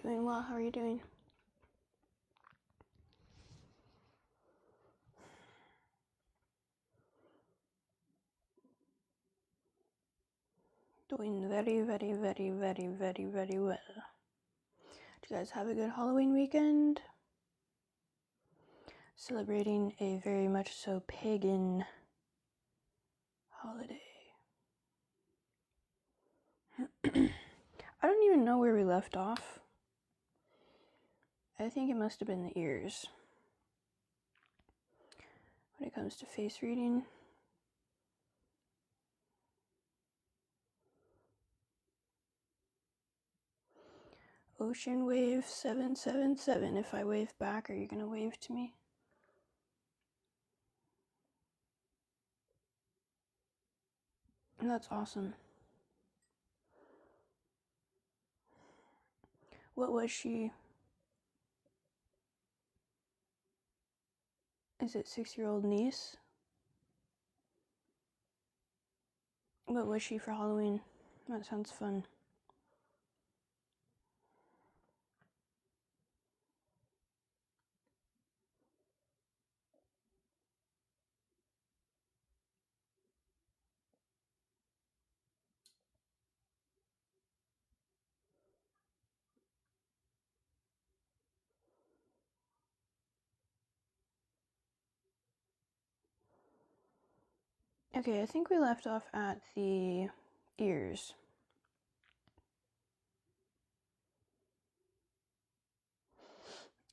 Doing well. How are you doing? Doing very, very, very, very, very, very well. Did you guys have a good Halloween weekend? Celebrating a very much so pagan holiday. I don't even know where we left off. I think it must have been the ears. When it comes to face reading. Ocean wave 777. If I wave back, are you going to wave to me? That's awesome. What was she? Is it 6-year-old niece? What was she for Halloween? That sounds fun. Okay, I think we left off at the ears.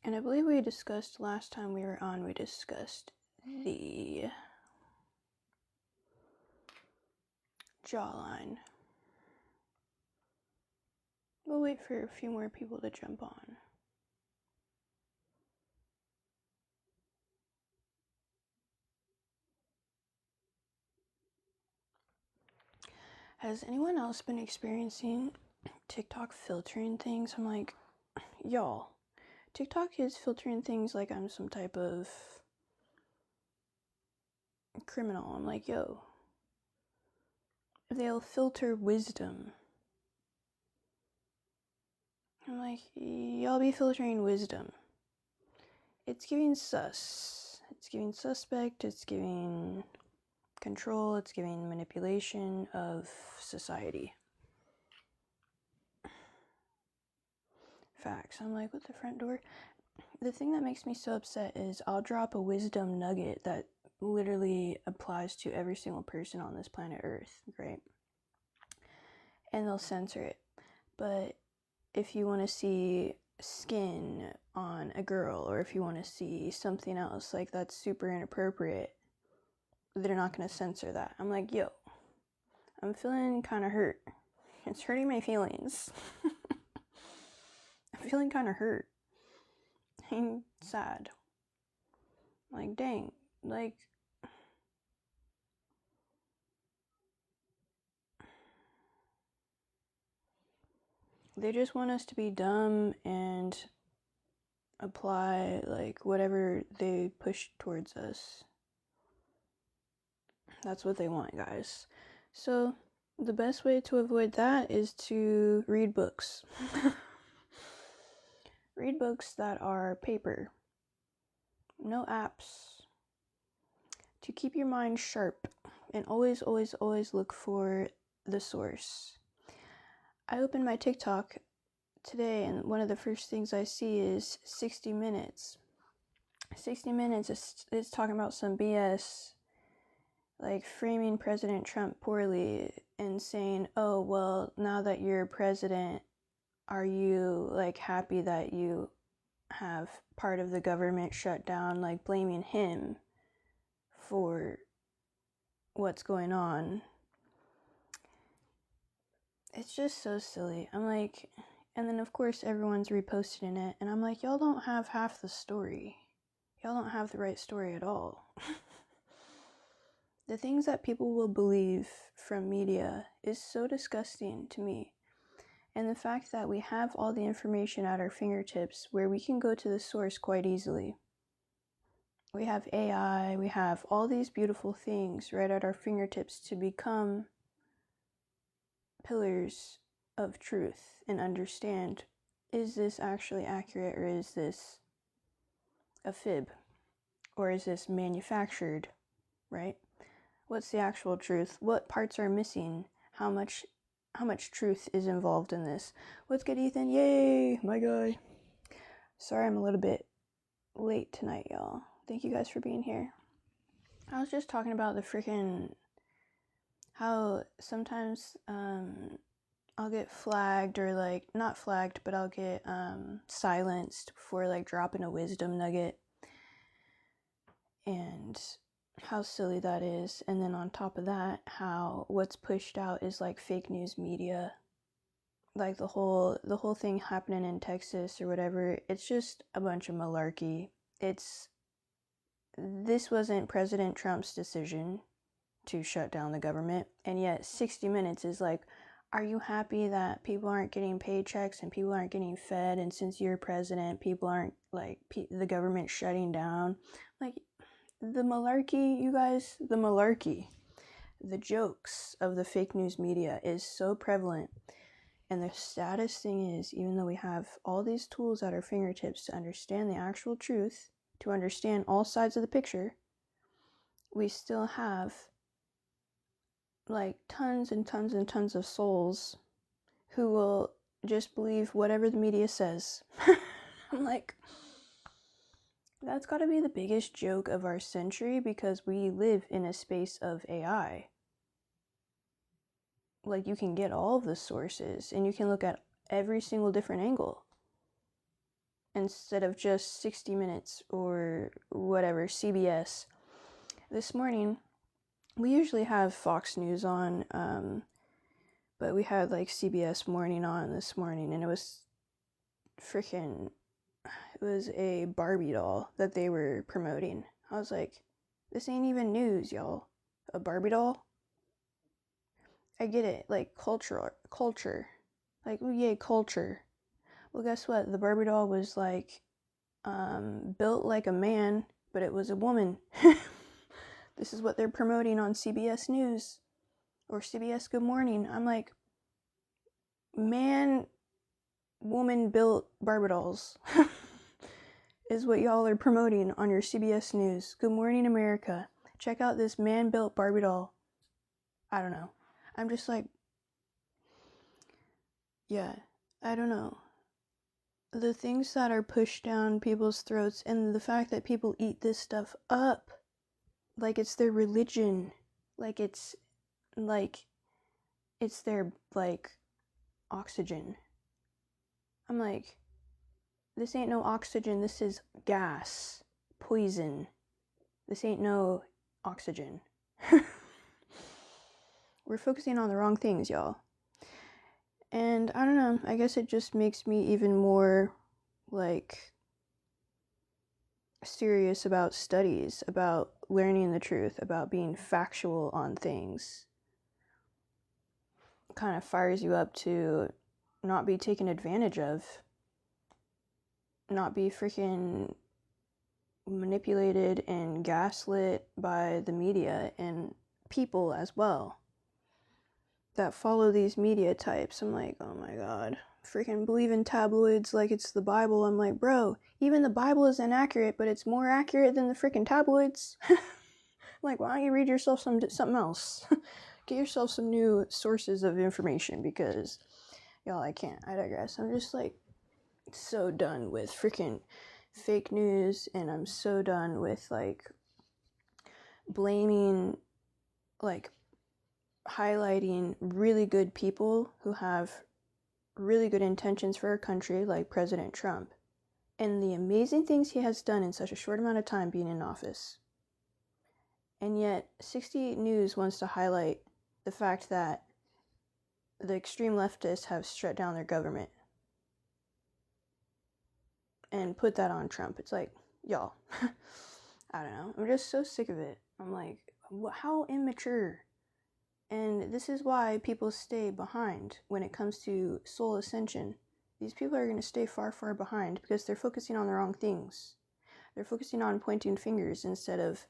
And I believe we discussed last time we were on, we discussed the jawline. We'll wait for a few more people to jump on. Has anyone else been experiencing TikTok filtering things? I'm like, y'all, TikTok is filtering things like I'm some type of criminal. I'm like, yo, they'll filter wisdom. I'm like, y'all be filtering wisdom. It's giving sus. It's giving suspect. It's giving control. It's giving manipulation of society. Facts. I'm like, what the front door? The thing that makes me so upset is I'll drop a wisdom nugget that literally applies to every single person on this planet Earth, right? And they'll censor it. But if you want to see skin on a girl, or if you want to see something else, like that's super inappropriate, they're not going to censor that. I'm like, yo, I'm feeling kind of hurt. It's hurting my feelings. I'm feeling kind of hurt. I'm sad. Like, dang, like, they just want us to be dumb and apply, like, whatever they push towards us. That's what they want, guys. So, the best way to avoid that is to read books. Read books that are paper. No apps. To keep your mind sharp. And always, always, always look for the source. I opened my TikTok today, and one of the first things I see is 60 Minutes. 60 Minutes is talking about some BS, like framing President Trump poorly and saying, oh, well, now that you're president, are you, like, happy that you have part of the government shut down, like, blaming him for what's going on. It's just so silly. I'm like, and then of course everyone's reposting it, and I'm like, y'all don't have half the story. Y'all don't have the right story at all. The things that people will believe from media is so disgusting to me. And the fact that we have all the information at our fingertips where we can go to the source quite easily. We have AI, we have all these beautiful things right at our fingertips to become pillars of truth and understand is this actually accurate, or is this a fib? Or is this manufactured, right? What's the actual truth? What parts are missing? How much truth is involved in this? What's good, Ethan? Yay, my guy. Sorry I'm a little bit late tonight, y'all. Thank you guys for being here. I was just talking about the freaking how sometimes I'll get flagged, or like not flagged, but I'll get silenced for like dropping a wisdom nugget, and how silly that is. And then on top of that, how what's pushed out is like fake news media, like the whole thing happening in Texas or whatever. It's just a bunch of malarkey. This wasn't President Trump's decision to shut down the government, and yet 60 Minutes is like, are you happy that people aren't getting paychecks and people aren't getting fed, and since you're president, people aren't, like, the government shutting down? Like, the malarkey, you guys, the malarkey, the jokes of the fake news media is so prevalent. And the saddest thing is, even though we have all these tools at our fingertips to understand the actual truth, to understand all sides of the picture, we still have like tons and tons and tons of souls who will just believe whatever the media says. I'm like, that's got to be the biggest joke of our century, because we live in a space of AI. Like, you can get all of the sources and you can look at every single different angle instead of just 60 Minutes or whatever, CBS. This morning, we usually have Fox News on, but we had like CBS Morning on this morning, and it was a Barbie doll that they were promoting. I was like, this ain't even news, y'all. A Barbie doll? I get it, like culture. Like, oh yay, culture. Well, guess what? The Barbie doll was like, built like a man, but it was a woman. This is what they're promoting on CBS News or CBS Good Morning. I'm like, man, woman built Barbie dolls is what y'all are promoting on your CBS News. Good Morning America. Check out this man built Barbie doll. I don't know. I'm just like, yeah, I don't know. The things that are pushed down people's throats, and the fact that people eat this stuff up like it's their religion, like it's their like oxygen. I'm like, this ain't no oxygen, this is gas, poison. This ain't no oxygen. We're focusing on the wrong things, y'all. And I don't know, I guess it just makes me even more like serious about studies, about learning the truth, about being factual on things. Kind of fires you up to not be taken advantage of, not be freaking manipulated and gaslit by the media and people as well that follow these media types. I'm like, oh my god, freaking believe in tabloids like it's the Bible. I'm like, bro, even the Bible is inaccurate, but it's more accurate than the freaking tabloids. I'm like, why don't you read yourself something else? Get yourself some new sources of information, because y'all, I can't. I digress. I'm just like so done with freaking fake news, and I'm so done with like blaming, like highlighting really good people who have really good intentions for our country, like President Trump, and the amazing things he has done in such a short amount of time being in office. And yet 60 News wants to highlight the fact that the extreme leftists have shut down their government and put that on Trump. It's like, y'all, I don't know. I'm just so sick of it. I'm like, how immature. And this is why people stay behind when it comes to soul ascension. These people are going to stay far, far behind because they're focusing on the wrong things. They're focusing on pointing fingers instead of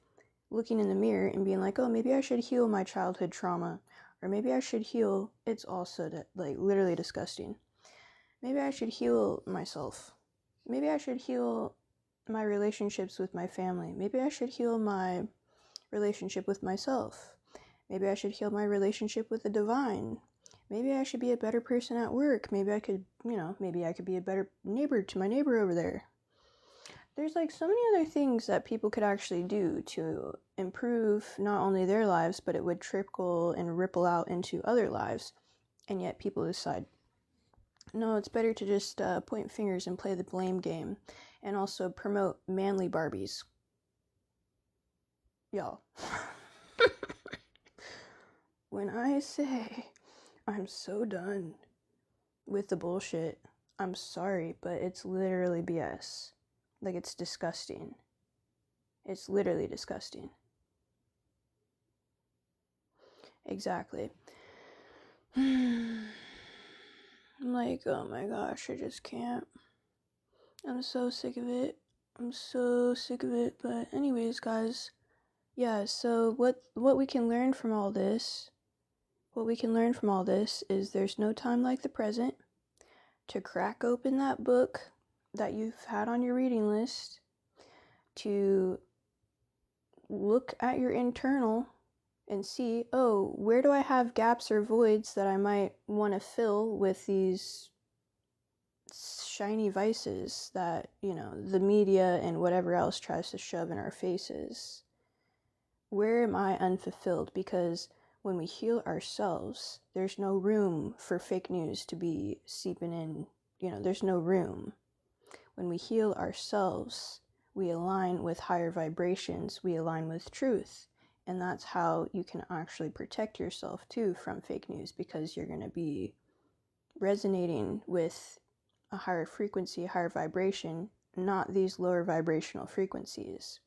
looking in the mirror and being like, oh, maybe I should heal my childhood trauma. Or maybe I should heal. It's also like literally disgusting. Maybe I should heal myself. Maybe I should heal my relationships with my family. Maybe I should heal my relationship with myself. Maybe I should heal my relationship with the divine. Maybe I should be a better person at work. Maybe I could, maybe I could be a better neighbor to my neighbor over there. There's like so many other things that people could actually do to improve not only their lives, but it would trickle and ripple out into other lives. And yet people decide, no, it's better to just point fingers and play the blame game, and also promote manly Barbies. Y'all. When I say I'm so done with the bullshit, I'm sorry, but it's literally BS. Like, it's disgusting. It's literally disgusting. Exactly. I'm like, oh my gosh, I just can't. I'm so sick of it. I'm so sick of it. But anyways, guys, yeah, so what we can learn from all this, is there's no time like the present to crack open that book that you've had on your reading list, to look at your internal and see, oh, where do I have gaps or voids that I might want to fill with these shiny vices that, the media and whatever else tries to shove in our faces. Where am I unfulfilled? Because when we heal ourselves, there's no room for fake news to be seeping in. There's no room. When we heal ourselves, we align with higher vibrations, we align with truth. And that's how you can actually protect yourself too from fake news, because you're going to be resonating with a higher frequency, a higher vibration, not these lower vibrational frequencies.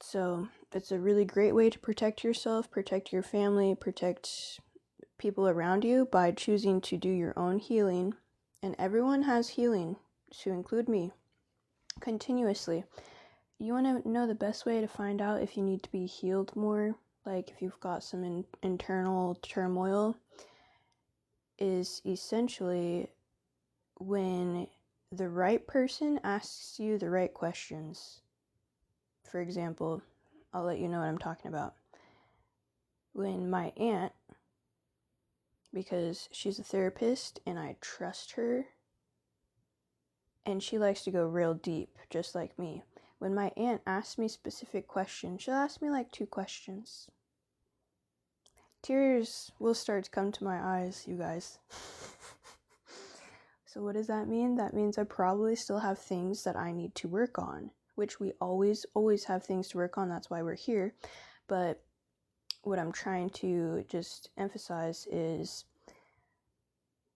So it's a really great way to protect yourself, protect your family, protect people around you by choosing to do your own healing. And everyone has healing, to include me, continuously. You want to know the best way to find out if you need to be healed more, like if you've got some internal turmoil, is essentially when the right person asks you the right questions. For example, I'll let you know what I'm talking about. When my aunt, because she's a therapist and I trust her, and she likes to go real deep, just like me. When my aunt asks me specific questions, she'll ask me like 2 questions. Tears will start to come to my eyes, you guys. So what does that mean? That means I probably still have things that I need to work on, which we always have things to work on. That's why we're here. But what I'm trying to just emphasize is,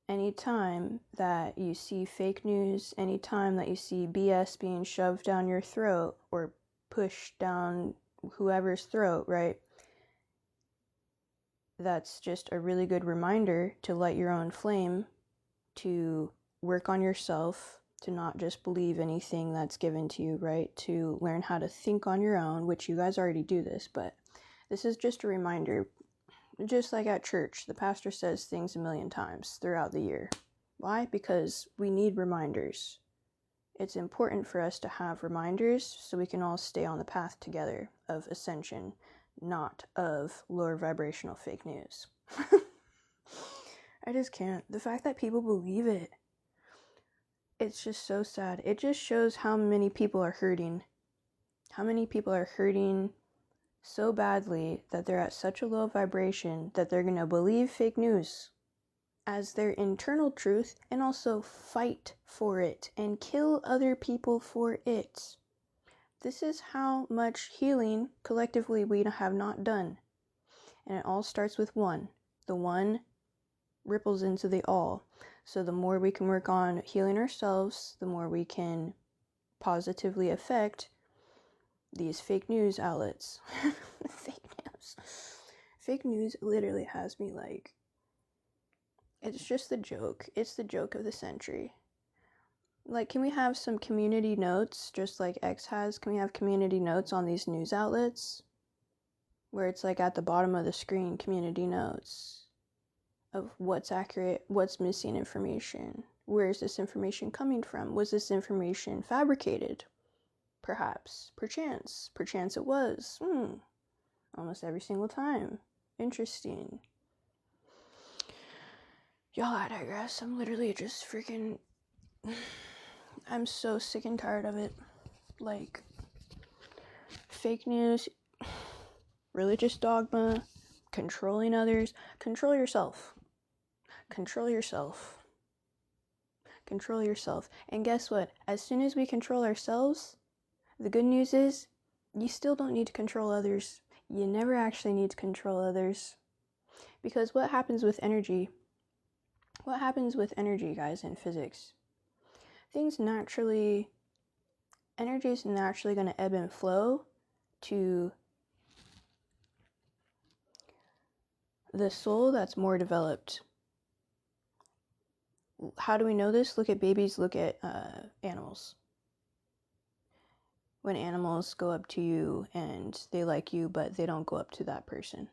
anytime that you see fake news, anytime that you see BS being shoved down your throat or pushed down whoever's throat, right? That's just a really good reminder to light your own flame, to work on yourself, to not just believe anything that's given to you, right? To learn how to think on your own, which you guys already do this, but this is just a reminder. Just like at church, the pastor says things a million times throughout the year. Why? Because we need reminders. It's important for us to have reminders so we can all stay on the path together of ascension, not of lower vibrational fake news. I just can't. The fact that people believe it, it's just so sad. It just shows how many people are hurting. How many people are hurting so badly that they're at such a low vibration that they're going to believe fake news as their internal truth and also fight for it and kill other people for it. This is how much healing collectively we have not done. And it all starts with one. The one ripples into the all. So the more we can work on healing ourselves, the more we can positively affect these fake news outlets. Fake news literally has me like, it's just the joke. It's the joke of the century. Like, can we have some community notes, just like X has? Can we have community notes on these news outlets? Where it's like at the bottom of the screen, community notes. of what's accurate, what's missing information. Where is this information coming from? Was this information fabricated? Perhaps, perchance it was. Almost every single time. Interesting. Y'all, I digress. I'm literally just freaking... I'm so sick and tired of it. Like, fake news, religious dogma, controlling others. Control yourself. Control yourself. Control yourself. And guess what? As soon as we control ourselves, the good news is you still don't need to control others. You never actually need to control others. Because what happens with energy? What happens with energy, guys, in physics? Energy is naturally going to ebb and flow to the soul that's more developed. How do we know this? Look at babies, look at animals. When animals go up to you and they like you, but they don't go up to that person.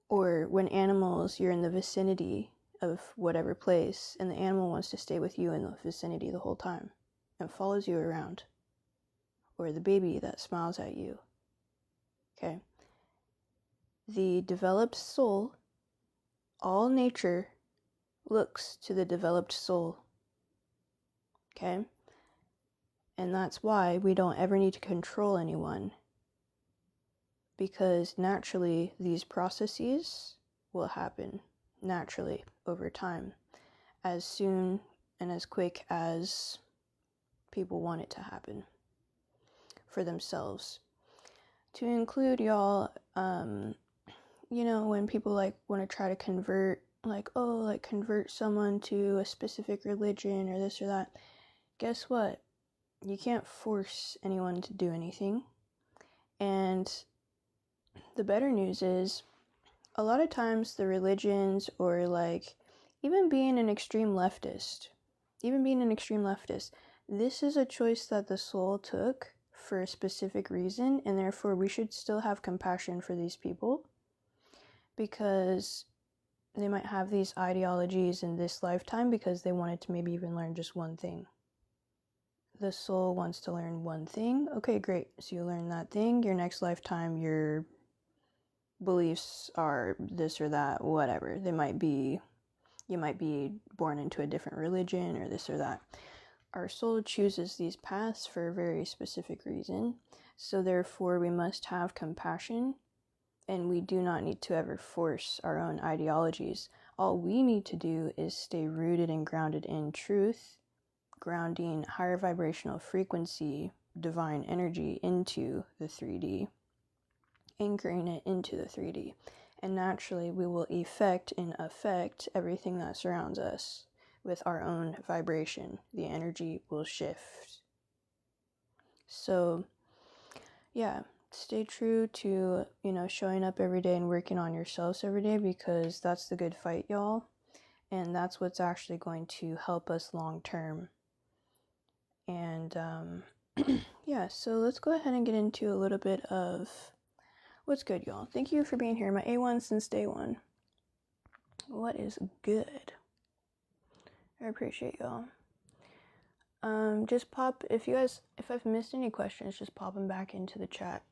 Or when animals, you're in the vicinity of whatever place, and the animal wants to stay with you in the vicinity the whole time and follows you around. Or the baby that smiles at you. Okay. The developed soul, all nature looks to the developed soul. Okay? And that's why we don't ever need to control anyone. Because naturally, these processes will happen naturally over time, as soon and as quick as people want it to happen for themselves. To include y'all, when people like want to try to convert, convert someone to a specific religion or this or that, guess what? You can't force anyone to do anything. And the better news is, a lot of times the religions, or like even being an extreme leftist, this is a choice that the soul took for a specific reason, and therefore we should still have compassion for these people, because they might have these ideologies in this lifetime because they wanted to maybe even learn just one thing. The soul wants to learn one thing. Okay, great. So you learn that thing. Your next lifetime, your beliefs are this or that, whatever. You might be born into a different religion or this or that. Our soul chooses these paths for a very specific reason. So therefore, we must have compassion, and we do not need to ever force our own ideologies. All we need to do is stay rooted and grounded in truth, grounding higher vibrational frequency, divine energy into the 3D, anchoring it into the 3D. And naturally, we will affect everything that surrounds us with our own vibration. The energy will shift. So, yeah, stay true to, showing up every day and working on yourselves every day, because that's the good fight, y'all. And that's what's actually going to help us long term. And yeah, so let's go ahead and get into a little bit of what's good, y'all. Thank you for being here, my A1 since day one. What is good? I appreciate y'all. Just pop, if I've missed any questions, just pop them back into the chat.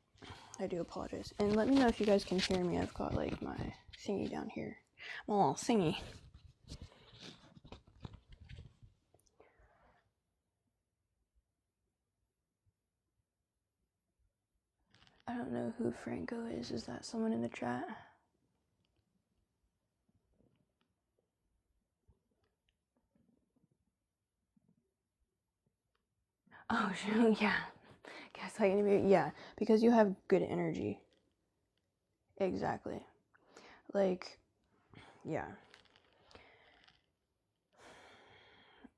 I do apologize. And let me know if you guys can hear me. I've got like my thingy down here. My little thingy. I don't know who Franco is. Is that someone in the chat? Oh, yeah. Yeah, because you have good energy. Exactly. Like, yeah.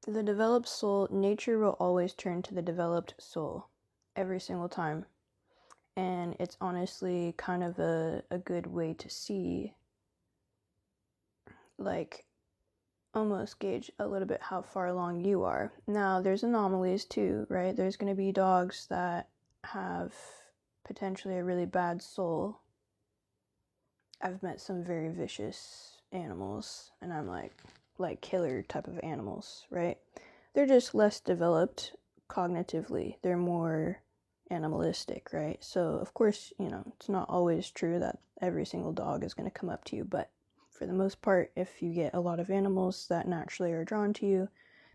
The developed soul, nature will always turn to the developed soul every single time. And it's honestly kind of a good way to see, like, almost gauge a little bit how far along you are. Now, there's anomalies too, right? There's going to be dogs that have potentially a really bad soul I've met some very vicious animals, and I'm like killer type of animals, right? They're just less developed cognitively. They're more animalistic, right? So of course, you know, it's not always true that every single dog is going to come up to you, but for the most part, if you get a lot of animals that naturally are drawn to you,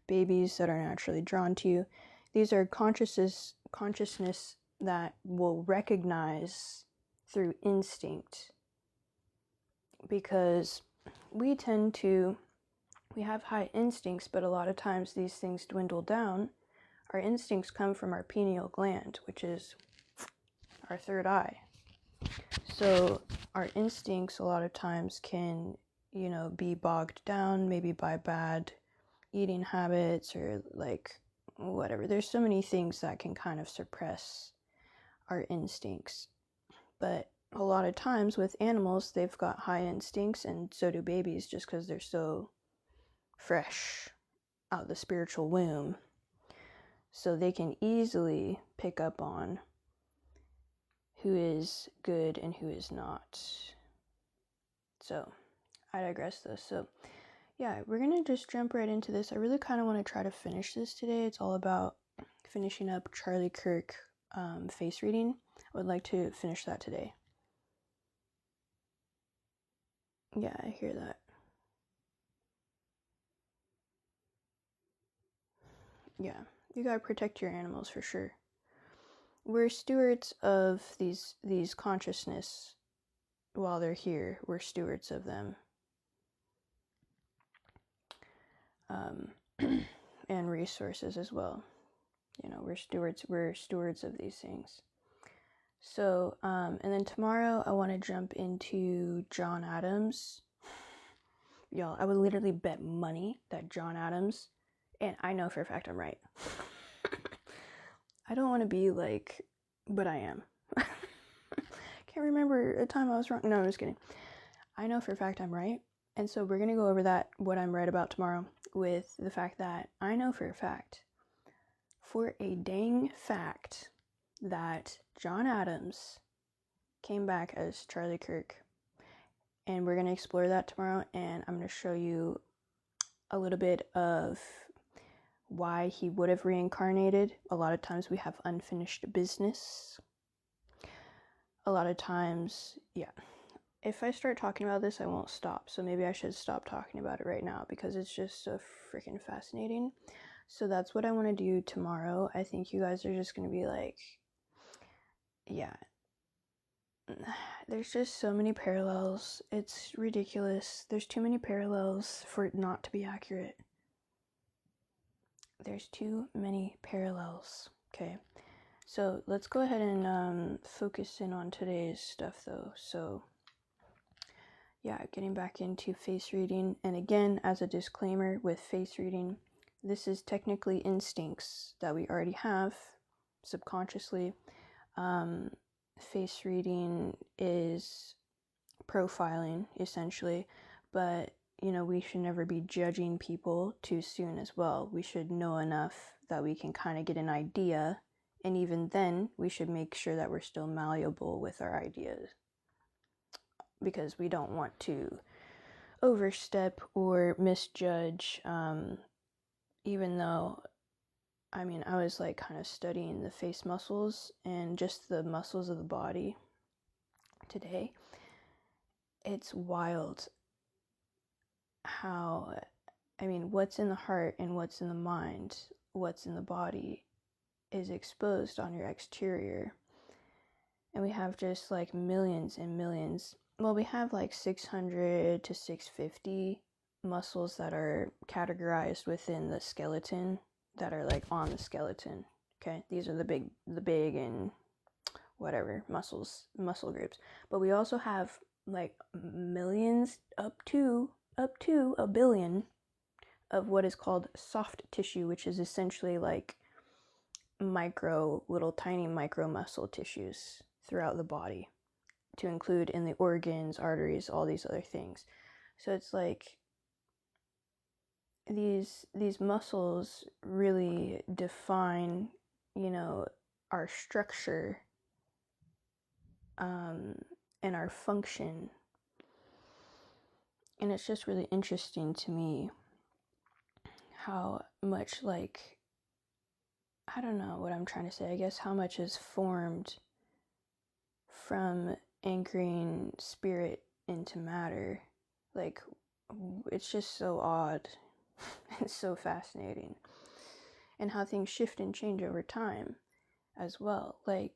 babies that are naturally drawn to you, these are consciousness that will recognize through instinct, because we have high instincts, but a lot of times these things dwindle down. Our instincts come from our pineal gland, which is our third eye. So our instincts a lot of times can, you know, be bogged down maybe by bad eating habits or like whatever. There's so many things that can kind of suppress our instincts. But a lot of times with animals, they've got high instincts, and so do babies, just because they're so fresh out of the spiritual womb. So they can easily pick up on who is good and who is not. So I digress though. So yeah, we're gonna just jump right into this. I really kind of want to try to finish this today. It's all about finishing up Charlie Kirk face reading. I would like to finish that today. Yeah, I hear that. Yeah, you gotta protect your animals for sure. We're stewards of these consciousness while they're here. We're stewards of them. And resources as well. You know, we're stewards of these things. So, and then tomorrow I want to jump into John Adams. Y'all, I would literally bet money that John Adams, and I know for a fact I'm right. I don't want to be like, but I am. Can't remember a time I was wrong. No, I'm just kidding. I know for a fact I'm right. And so we're going to go over that, what I'm right about tomorrow, with the fact that I know for a dang fact, that John Adams came back as Charlie Kirk. And we're going to explore that tomorrow, and I'm going to show you a little bit of why he would have reincarnated. A lot of times we have unfinished business. A lot of times, yeah. If I start talking about this, I won't stop. So maybe I should stop talking about it right now, because it's just so freaking fascinating. So that's what I want to do tomorrow. I think you guys are just going to be like, yeah. There's just so many parallels. It's ridiculous. There's too many parallels for it not to be accurate. There's too many parallels. Okay. So let's go ahead and focus in on today's stuff though. So yeah, getting back into face reading. And again, as a disclaimer with face reading, this is technically instincts that we already have subconsciously. Face reading is profiling essentially, but you know, we should never be judging people too soon as well. We should know enough that we can kind of get an idea, and even then we should make sure that we're still malleable with our ideas, because we don't want to overstep or misjudge. Even though, I mean, I was like kind of studying the face muscles and just the muscles of the body today. It's wild how, I mean, what's in the heart and what's in the mind, what's in the body is exposed on your exterior. And we have just like millions and millions. Well, we have like 600 to 650 muscles that are categorized within the skeleton, that are like on the skeleton. Okay, these are the big and whatever muscle groups. But we also have like millions, up to a billion of what is called soft tissue, which is essentially like little tiny micro muscle tissues throughout the body, to include in the organs, arteries, all these other things. So it's like these muscles really define, you know, our structure and our function And it's just really interesting to me how much, like, I don't know what I'm trying to say. I guess how much is formed from anchoring spirit into matter. Like, it's just so odd. It's so fascinating. And how things shift and change over time as well. Like,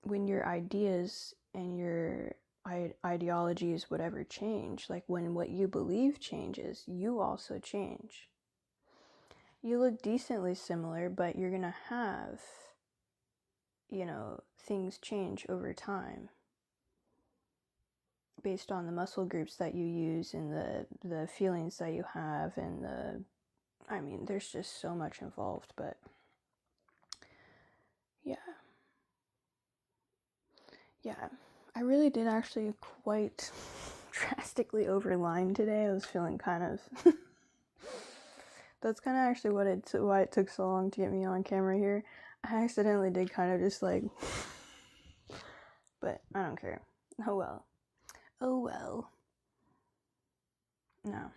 when your ideas and your ideologies, whatever, change, like when what you believe changes, you also change. You look decently similar, but you're gonna have, things change over time based on the muscle groups that you use and the feelings that you have, and there's just so much involved. But yeah, I really did actually quite drastically overline today. I was feeling kind of that's kind of actually why it took so long to get me on camera here. I accidentally did kind of just like but I don't care. Oh well. No.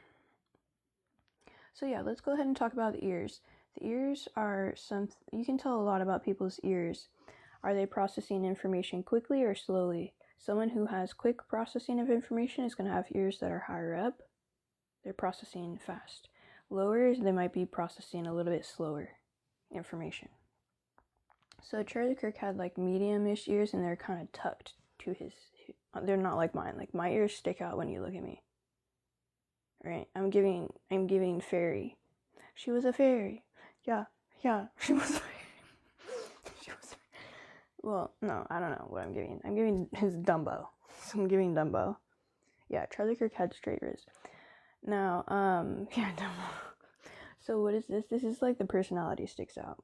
So yeah, let's go ahead and talk about the ears. The ears are you can tell a lot about people's ears. Are they processing information quickly or slowly? Someone who has quick processing of information is going to have ears that are higher up. They're processing fast. Lower, they might be processing a little bit slower information. So Charlie Kirk had like medium-ish ears, and they're kind of tucked to his. They're not like mine. Like my ears stick out when you look at me. Right? I'm giving fairy. She was a fairy. Yeah, she was a fairy. Well, no, I don't know what I'm giving. I'm giving his Dumbo. So I'm giving Dumbo. Yeah, Charlie Kirk had straight ears. Now, yeah, Dumbo. So what is this? This is like the personality sticks out,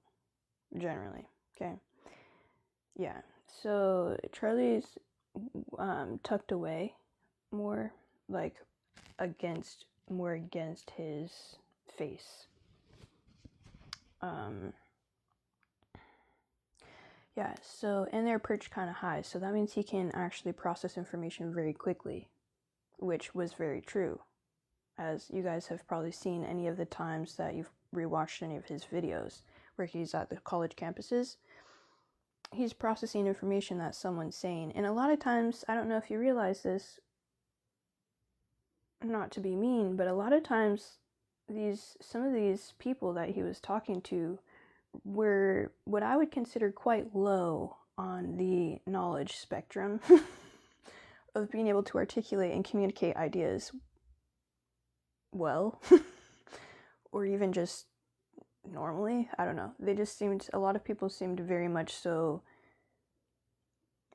generally. Okay. Yeah. So Charlie's tucked away more, like against his face. Yeah, so, and they're perched kind of high, so that means he can actually process information very quickly, which was very true, as you guys have probably seen any of the times that you've rewatched any of his videos where he's at the college campuses. He's processing information that someone's saying, and a lot of times, I don't know if you realize this, not to be mean, but a lot of times some of these people that he was talking to were what I would consider quite low on the knowledge spectrum of being able to articulate and communicate ideas well, or even just normally. I don't know. A lot of people seemed very much so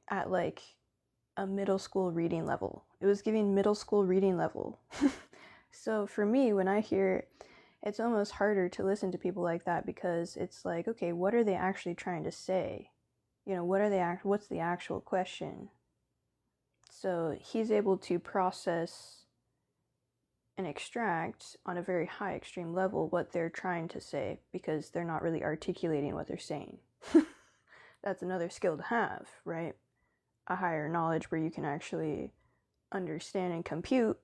at like a middle school reading level. It was giving middle school reading level. So for me, when I hear it's almost harder to listen to people like that, because it's like, okay, what are they actually trying to say? What's the actual question? So he's able to process and extract on a very high extreme level what they're trying to say, because they're not really articulating what they're saying. That's another skill to have, right? A higher knowledge where you can actually understand and compute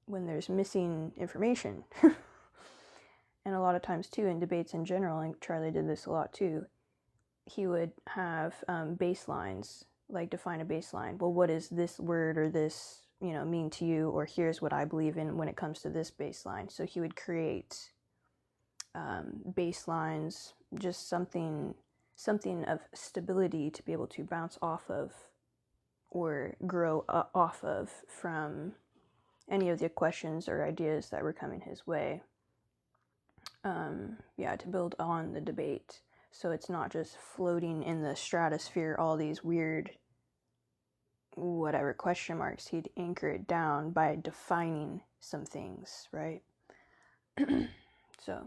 when there's missing information. And a lot of times too, in debates in general, and Charlie did this a lot too, he would have baselines, like define a baseline. Well, what is this word or this, mean to you? Or here's what I believe in when it comes to this baseline. So he would create baselines, just something of stability to be able to bounce off of or grow off of from any of the questions or ideas that were coming his way. To build on the debate, so it's not just floating in the stratosphere, all these weird whatever question marks. He'd anchor it down by defining some things, right? So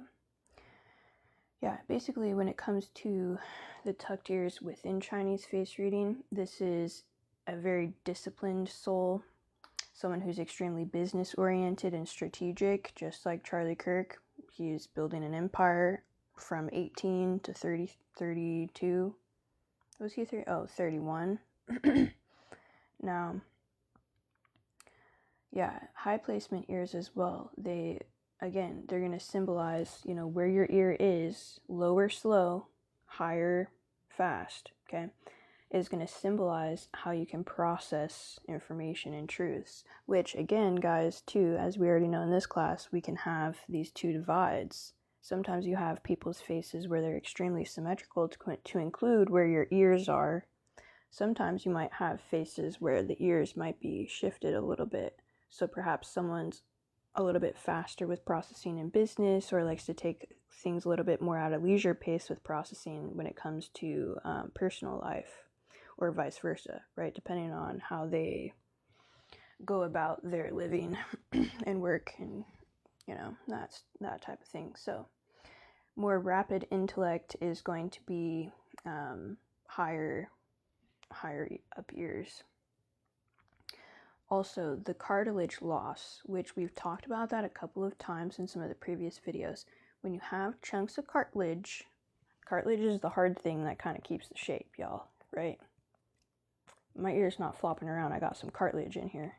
yeah, basically when it comes to the tucked ears within Chinese face reading, this is a very disciplined soul, someone who's extremely business oriented and strategic, just like Charlie Kirk. He's building an empire from 18 to 32. Was he 31? Now, yeah, high placement ears as well. They're going to symbolize, you know, where your ear is, lower, slow, higher, fast, okay, is going to symbolize how you can process information and truths, which again, guys, too, as we already know in this class, we can have these two divides. Sometimes you have people's faces where they're extremely symmetrical to include where your ears are. Sometimes you might have faces where the ears might be shifted a little bit. So perhaps someone's a little bit faster with processing in business, or likes to take things a little bit more at a leisure pace with processing when it comes to personal life, or vice versa, right? Depending on how they go about their living and work, and, you know, that's that type of thing. So more rapid intellect is going to be higher up ears. Also, the cartilage loss, which we've talked about that a couple of times in some of the previous videos. When you have chunks of cartilage is the hard thing that kind of keeps the shape, y'all, right? My ear's not flopping around. I got some cartilage in here.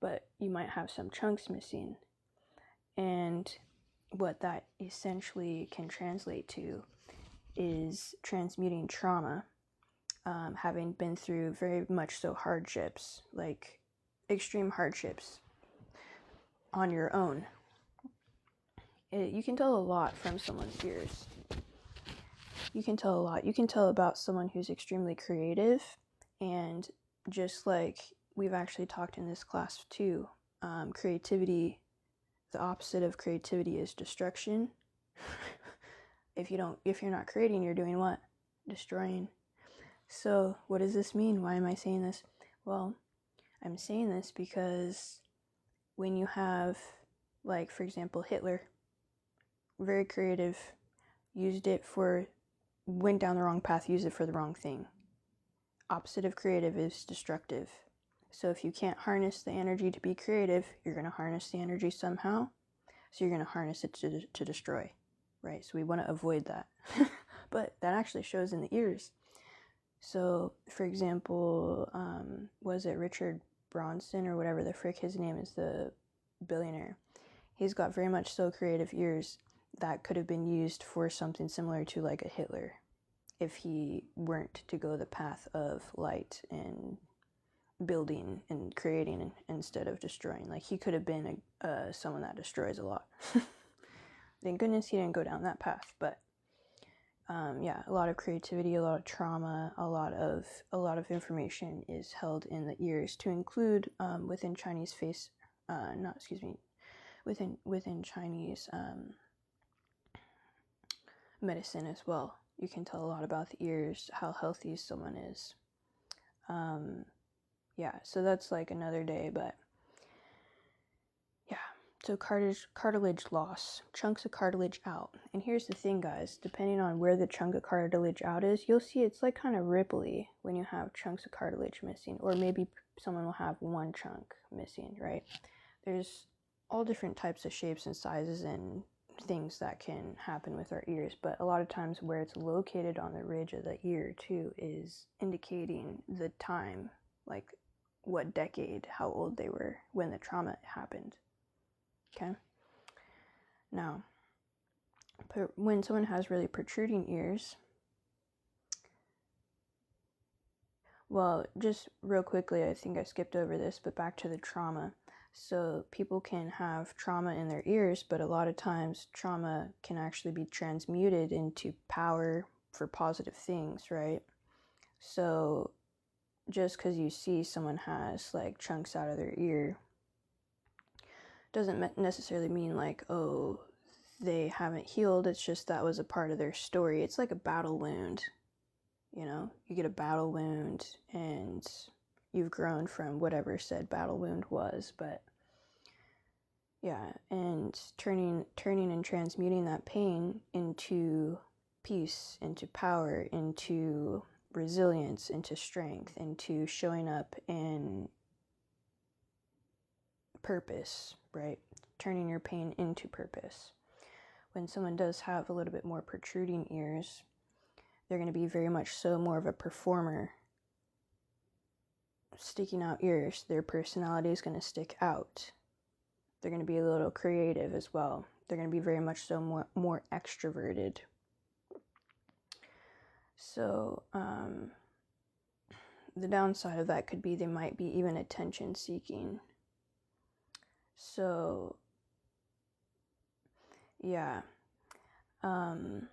But you might have some chunks missing. And what that essentially can translate to is transmuting trauma, having been through very much so hardships, like extreme hardships on your own. You can tell a lot from someone's ears. You can tell a lot. You can tell about someone who's extremely creative, and just like we've actually talked in this class too, creativity, the opposite of creativity is destruction. If you're not creating, you're doing what? Destroying. So what does this mean? Why am I saying this? Well, I'm saying this because when you have, like, for example, Hitler, very creative, went down the wrong path, used it for the wrong thing. Opposite of creative is destructive. So if you can't harness the energy to be creative, you're going to harness the energy somehow. So you're going to harness it to destroy, right? So we want to avoid that. But that actually shows in the ears. So, for example, was it Richard Branson or whatever the frick his name is, the billionaire? He's got very much so creative ears that could have been used for something similar to like a Hitler, if he weren't to go the path of light and building and creating instead of destroying. Like, he could have been someone that destroys a lot. Thank goodness he didn't go down that path. But yeah, a lot of creativity, a lot of trauma, a lot of information is held in the ears, to include within Chinese within Chinese medicine as well. You can tell a lot about the ears, how healthy someone is. Yeah, so that's like another day, but yeah. So cartilage loss, chunks of cartilage out. And here's the thing, guys, depending on where the chunk of cartilage out is, you'll see it's like kind of ripply when you have chunks of cartilage missing, or maybe someone will have one chunk missing, right? There's all different types of shapes and sizes and things that can happen with our ears, but a lot of times where it's located on the ridge of the ear too is indicating the time, like what decade, how old they were when the trauma happened. Okay. Now, when someone has really protruding ears, well, just real quickly, I think I skipped over this, but back to the trauma. So people can have trauma in their ears, but a lot of times trauma can actually be transmuted into power for positive things, right? So just because you see someone has like chunks out of their ear doesn't necessarily mean like, oh, they haven't healed. It's just that was a part of their story. It's like a battle wound, you know? You get a battle wound and you've grown from whatever said battle wound was. But yeah, and turning and transmuting that pain into peace, into power, into resilience, into strength, into showing up in purpose, right? Turning your pain into purpose. When someone does have a little bit more protruding ears, they're going to be very much so more of a performer sticking out ears, their personality is going to stick out. They're going to be a little creative as well. They're going to be very much so more extroverted. So, the downside of that could be they might be even attention seeking. So, yeah. Someone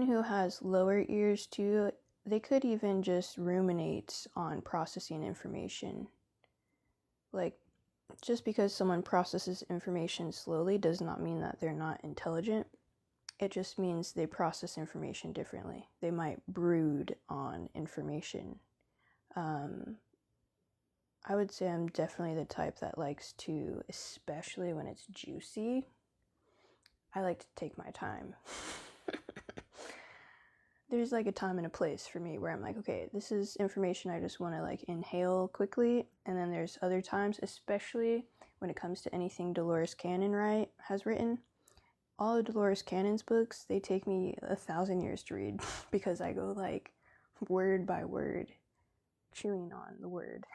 who has lower ears too, they could even just ruminate on processing information. Like, just because someone processes information slowly does not mean that they're not intelligent. It just means they process information differently. They might brood on information. I would say I'm definitely the type that likes to, especially when it's juicy, I like to take my time. There's like a time and a place for me where I'm like, okay, this is information I just want to like inhale quickly. And then there's other times, especially when it comes to anything Dolores Cannon has written. All of Dolores Cannon's books, they take me 1,000 years to read because I go like word by word, chewing on the word.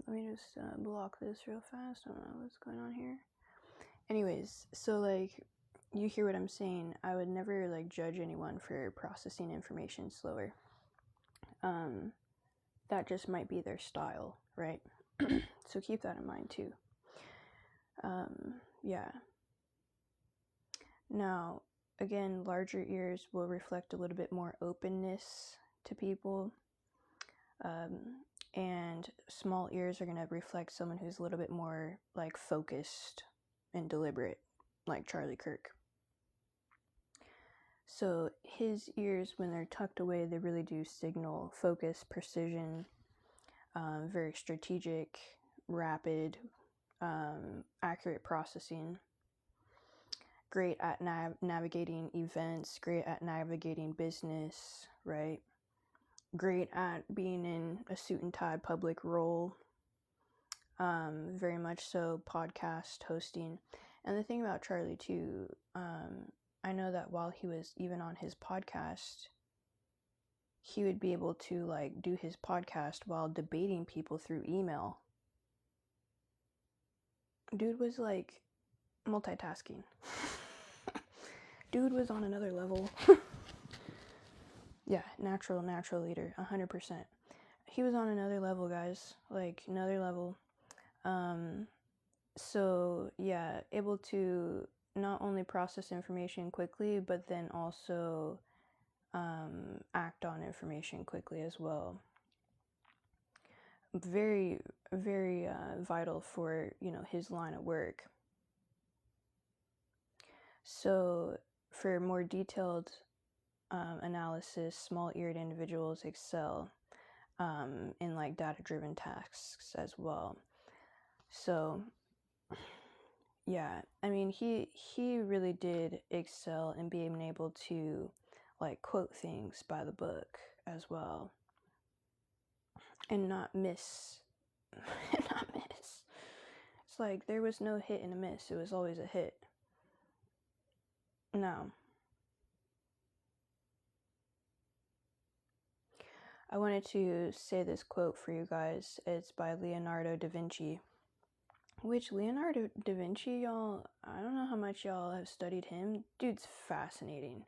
Let me just block this real fast. I don't know what's going on here. Anyways, so like, you hear what I'm saying. I would never like judge anyone for processing information slower. That just might be their style, right? So keep that in mind too. Yeah. Now, again, larger ears will reflect a little bit more openness to people. And small ears are going to reflect someone who's a little bit more like focused and deliberate, like Charlie Kirk. So his ears, when they're tucked away, they really do signal focus, precision, very strategic, rapid, accurate processing. Great at navigating events, great at navigating business, right? Great at being in a suit and tie public role. Very much so podcast hosting. And the thing about Charlie too, I know that while he was even on his podcast, he would be able to like do his podcast while debating people through email. Dude was like multitasking. Dude was on another level. Yeah, natural leader, 100%. He was on another level, guys. Like, another level. So, yeah, able to not only process information quickly, but then also act on information quickly as well. Very, very vital for, his line of work. So, for more detailed analysis, small-eared individuals excel in like data-driven tasks as well. So yeah, I mean, he really did excel in being able to like quote things by the book as well, and not miss. It's like there was no hit and a miss. It was always a hit. Now, I wanted to say this quote for you guys. It's by Leonardo da Vinci. Which Leonardo da Vinci, y'all, I don't know how much y'all have studied him. Dude's fascinating.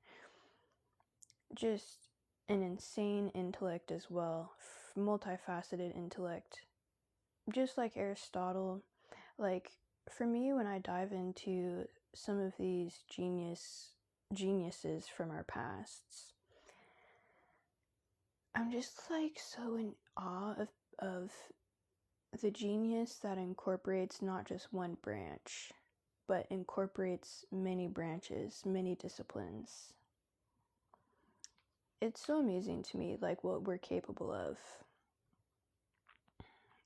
Just an insane intellect as well. Multifaceted intellect. Just like Aristotle. Like, for me, when I dive into some of these geniuses from our pasts, I'm just like so in awe of the genius that incorporates not just one branch, but incorporates many branches, many disciplines. It's so amazing to me, like, what we're capable of.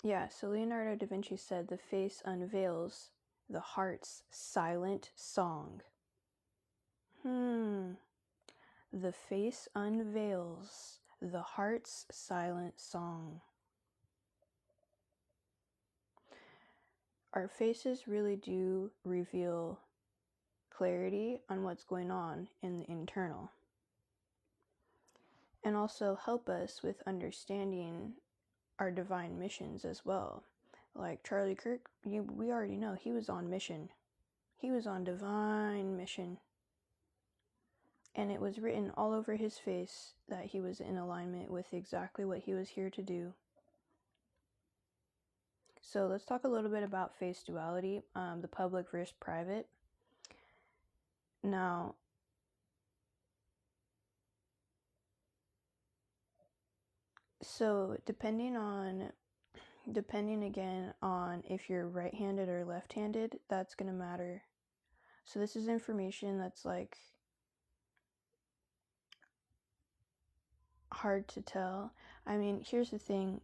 Yeah, so Leonardo da Vinci said, "The face unveils the heart's silent song." The face unveils the heart's silent song. Our faces really do reveal clarity on what's going on in the internal. and also help us with understanding our divine missions as well. Like Charlie Kirk, we already know he was on mission. He was on divine mission. And it was written all over his face that he was in alignment with exactly what he was here to do. So let's talk a little bit about face duality, the public versus private. Now, so depending again on if you're right-handed or left-handed, that's going to matter. So this is information that's like hard to tell. I mean, here's the thing.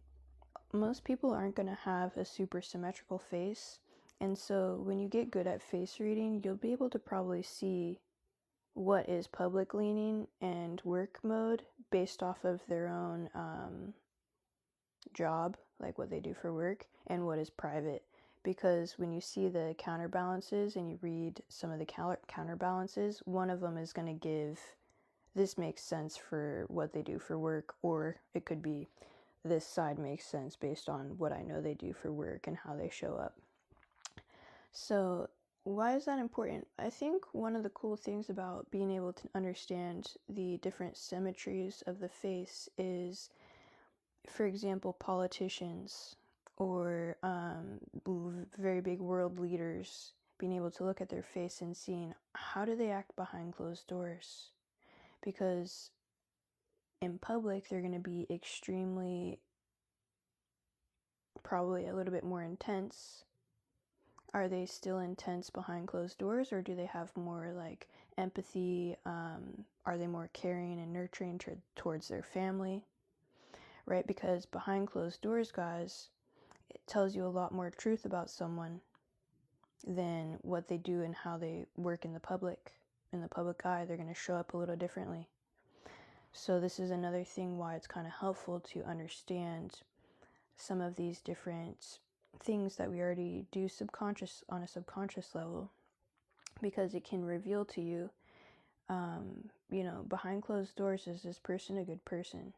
Most people aren't going to have a super symmetrical face. And so when you get good at face reading, you'll be able to probably see what is public leaning and work mode based off of their own job, like what they do for work, and what is private. Because when you see the counterbalances and you read some of the counterbalances, one of them is going to give, this makes sense for what they do for work, or it could be this side makes sense based on what I know they do for work and how they show up. So why is that important? I think one of the cool things about being able to understand the different symmetries of the face is, for example, politicians or very big world leaders, being able to look at their face and seeing how do they act behind closed doors. Because in public, they're going to be extremely, probably a little bit more intense. Are they still intense behind closed doors, or do they have more like empathy? Are they more caring and nurturing towards their family? Right? Because behind closed doors, guys, it tells you a lot more truth about someone than what they do and how they work in the public. In the public eye, they're going to show up a little differently. So this is another thing why it's kind of helpful to understand some of these different things that we already do on a subconscious level, because it can reveal to you, behind closed doors, is this person a good person?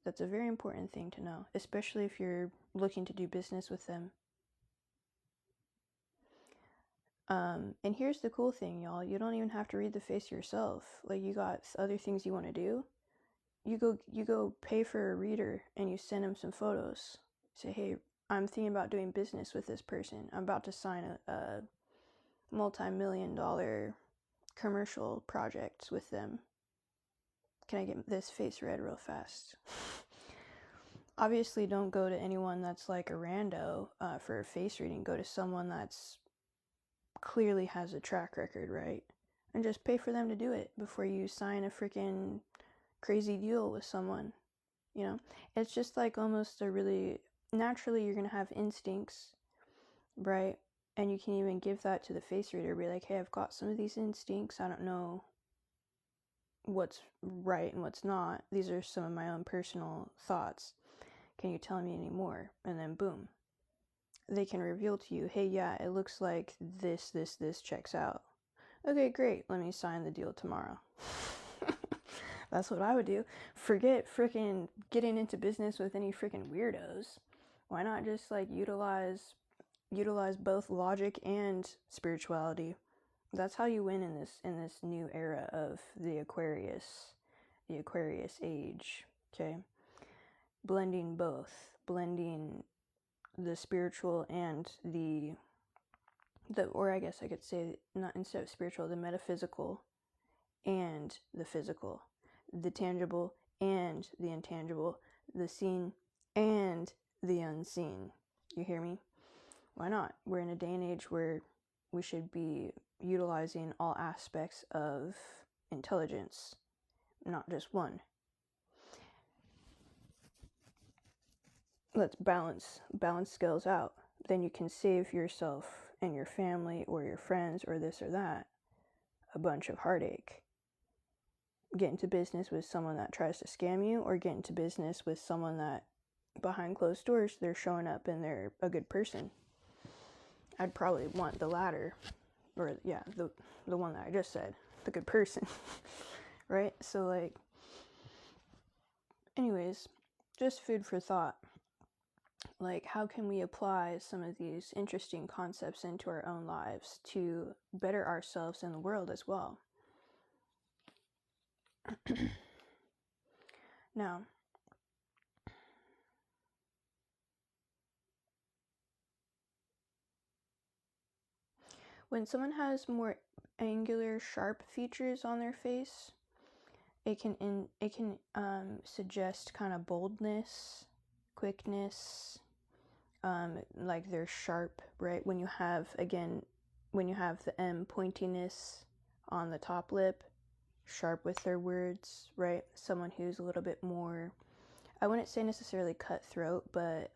That's a very important thing to know, especially if you're looking to do business with them. And here's the cool thing, y'all. You don't even have to read the face yourself. Like, you got other things you want to do. You go pay for a reader and you send them some photos. Say, hey, I'm thinking about doing business with this person. I'm about to sign a multi-million-dollar commercial project with them. Can I get this face read real fast? Obviously, don't go to anyone that's like a rando for a face reading. Go to someone that's clearly has a track record, right? And just pay for them to do it before you sign a freaking crazy deal with someone. It's just like almost a really, naturally you're going to have instincts, right? And you can even give that to the face reader. Be like, hey, I've got some of these instincts. I don't know what's right and what's not. These are some of my own personal thoughts. Can you tell me any more? And then boom, they can reveal to you, hey, yeah, it looks like this checks out. Okay, great. Let me sign the deal tomorrow. That's what I would do. Forget freaking getting into business with any freaking weirdos. Why not just like utilize both logic and spirituality? That's how you win in this new era of the Aquarius age. Okay, blending both, blending the spiritual and the or I guess I could say, not instead of spiritual, the metaphysical and the physical, the tangible and the intangible, the seen and the unseen. You hear me? Why not? We're in a day and age where we should be utilizing all aspects of intelligence, not just one. Let's balance scales out. Then you can save yourself and your family or your friends or this or that a bunch of heartache. Get into business with someone that tries to scam you, or get into business with someone that behind closed doors, they're showing up and they're a good person. I'd probably want the latter, or yeah, the one that I just said, the good person. Right? So like, anyways, just food for thought. Like, how can we apply some of these interesting concepts into our own lives to better ourselves in the world as well? Now, when someone has more angular, sharp features on their face, it can suggest kind of boldness, quickness, like they're sharp, right? When you have the M pointiness on the top lip, sharp with their words, right? Someone who's a little bit more, I wouldn't say necessarily cutthroat, but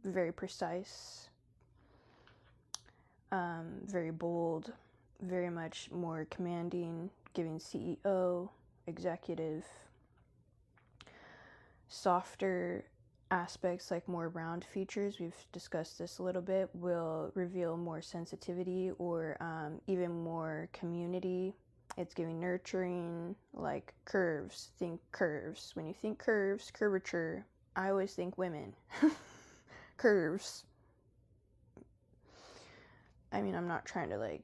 very precise, very bold, very much more commanding, giving CEO, executive. Softer aspects, like more round features, we've discussed this a little bit, will reveal more sensitivity or even more community. It's giving nurturing, like curves. Think curves. When you think curves, curvature, I always think women. Curves. I mean, I'm not trying to like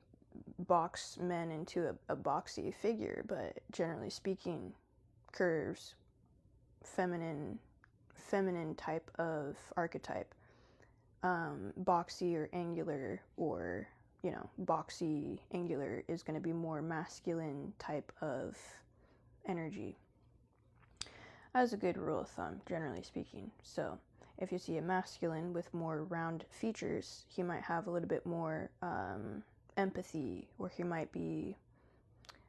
box men into a boxy figure, but generally speaking, curves, feminine type of archetype. Boxy or angular, or boxy angular is going to be more masculine type of energy, as a good rule of thumb, generally speaking. So if you see a masculine with more round features, he might have a little bit more empathy, or he might be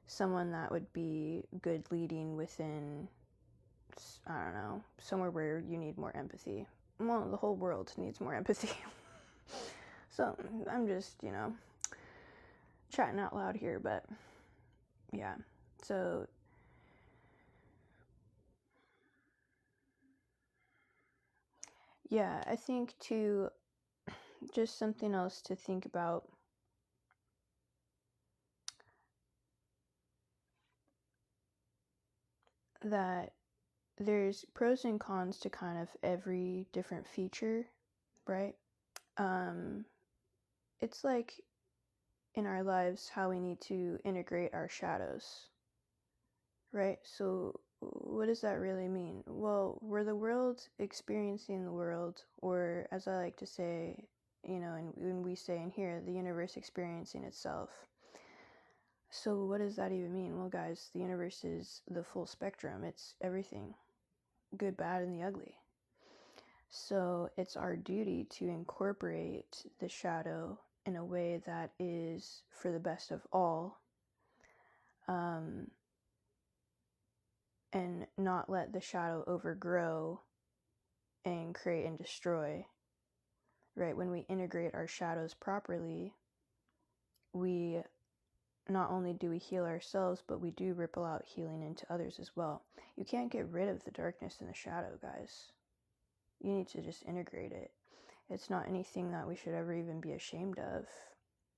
someone that would be good leading within, I don't know, somewhere where you need more empathy. Well, the whole world needs more empathy. So I'm just, chatting out loud here, but yeah. So yeah, I think too, just something else to think about, that there's pros and cons to kind of every different feature, right? It's like in our lives how we need to integrate our shadows, right? So what does that really mean? Well, we're the world experiencing the world, or as I like to say, and when we say in here, the universe experiencing itself. So what does that even mean? Well, guys, the universe is the full spectrum. It's everything, good, bad, and the ugly. So it's our duty to incorporate the shadow in a way that is for the best of all, and not let the shadow overgrow and create and destroy, right? When we integrate our shadows properly, we not only do we heal ourselves, but we do ripple out healing into others as well. You can't get rid of the darkness and the shadow, guys. You need to just integrate it. It's not anything that we should ever even be ashamed of.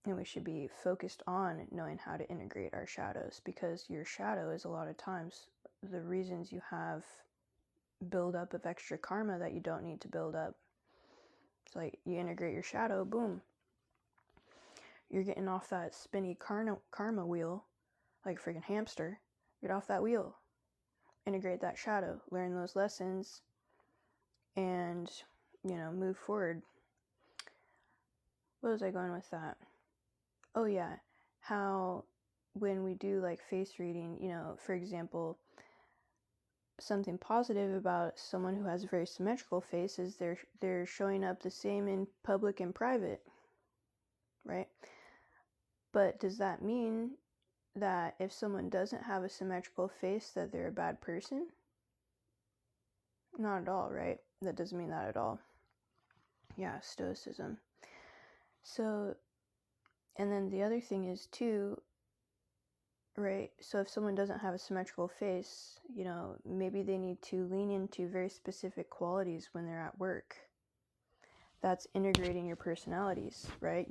And we should be focused on knowing how to integrate our shadows, because your shadow is a lot of times the reasons you have buildup of extra karma that you don't need to build up. It's like you integrate your shadow, boom. You're getting off that spinny karma wheel like a freaking hamster. Get off that wheel. Integrate that shadow. Learn those lessons and, move forward. Where was I going with that? Oh yeah, how when we do like face reading, for example, something positive about someone who has a very symmetrical face is they're showing up the same in public and private, right? But does that mean that if someone doesn't have a symmetrical face that they're a bad person? Not at all, right? That doesn't mean that at all. Yeah, stoicism. So, and then the other thing is too, right? So if someone doesn't have a symmetrical face, maybe they need to lean into very specific qualities when they're at work. That's integrating your personalities, right?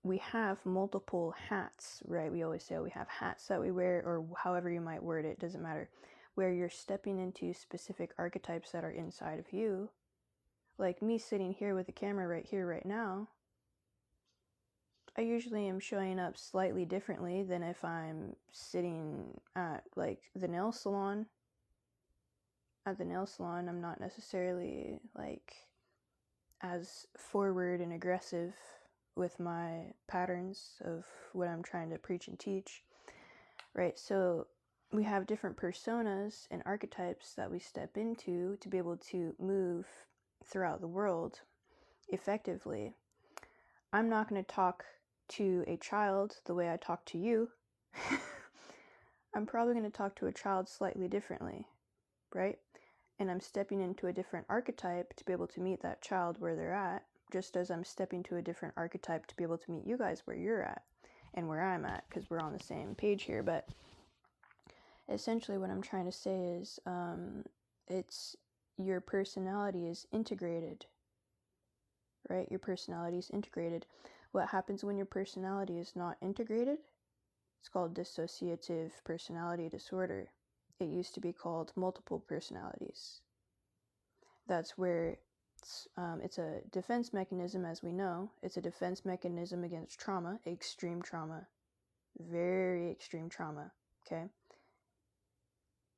We have multiple hats, right? We always say we have hats that we wear, or however you might word it, doesn't matter. where you're stepping into specific archetypes that are inside of you. Like me sitting here with the camera right here, right now, I usually am showing up slightly differently than if I'm sitting at like the nail salon. At the nail salon, I'm not necessarily like as forward and aggressive with my patterns of what I'm trying to preach and teach, right? So we have different personas and archetypes that we step into to be able to move throughout the world effectively. I'm not going to talk to a child the way I talk to you. I'm probably going to talk to a child slightly differently, right? And I'm stepping into a different archetype to be able to meet that child where they're at, just as I'm stepping to a different archetype to be able to meet you guys where you're at and where I'm at, because we're on the same page here. But essentially what I'm trying to say is it's your personality is integrated, right? Your personality is integrated. What happens when your personality is not integrated? It's called dissociative personality disorder. It used to be called multiple personalities. That's where it's a defense mechanism, as we know. It's a defense mechanism against trauma, extreme trauma, very extreme trauma, okay?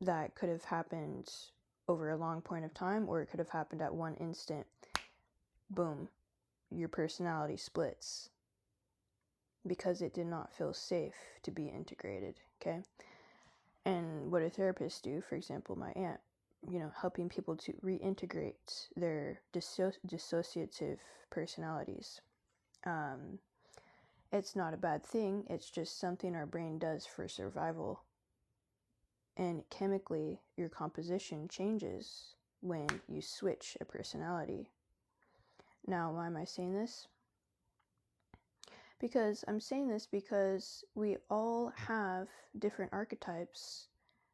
That could have happened over a long point of time, or it could have happened at one instant. Boom, your personality splits because it did not feel safe to be integrated, okay? And what do therapists do? For example, my aunt, helping people to reintegrate their dissociative personalities. It's not a bad thing. It's just something our brain does for survival. And chemically, your composition changes when you switch a personality. Now, why am I saying this? I'm saying this because we all have different archetypes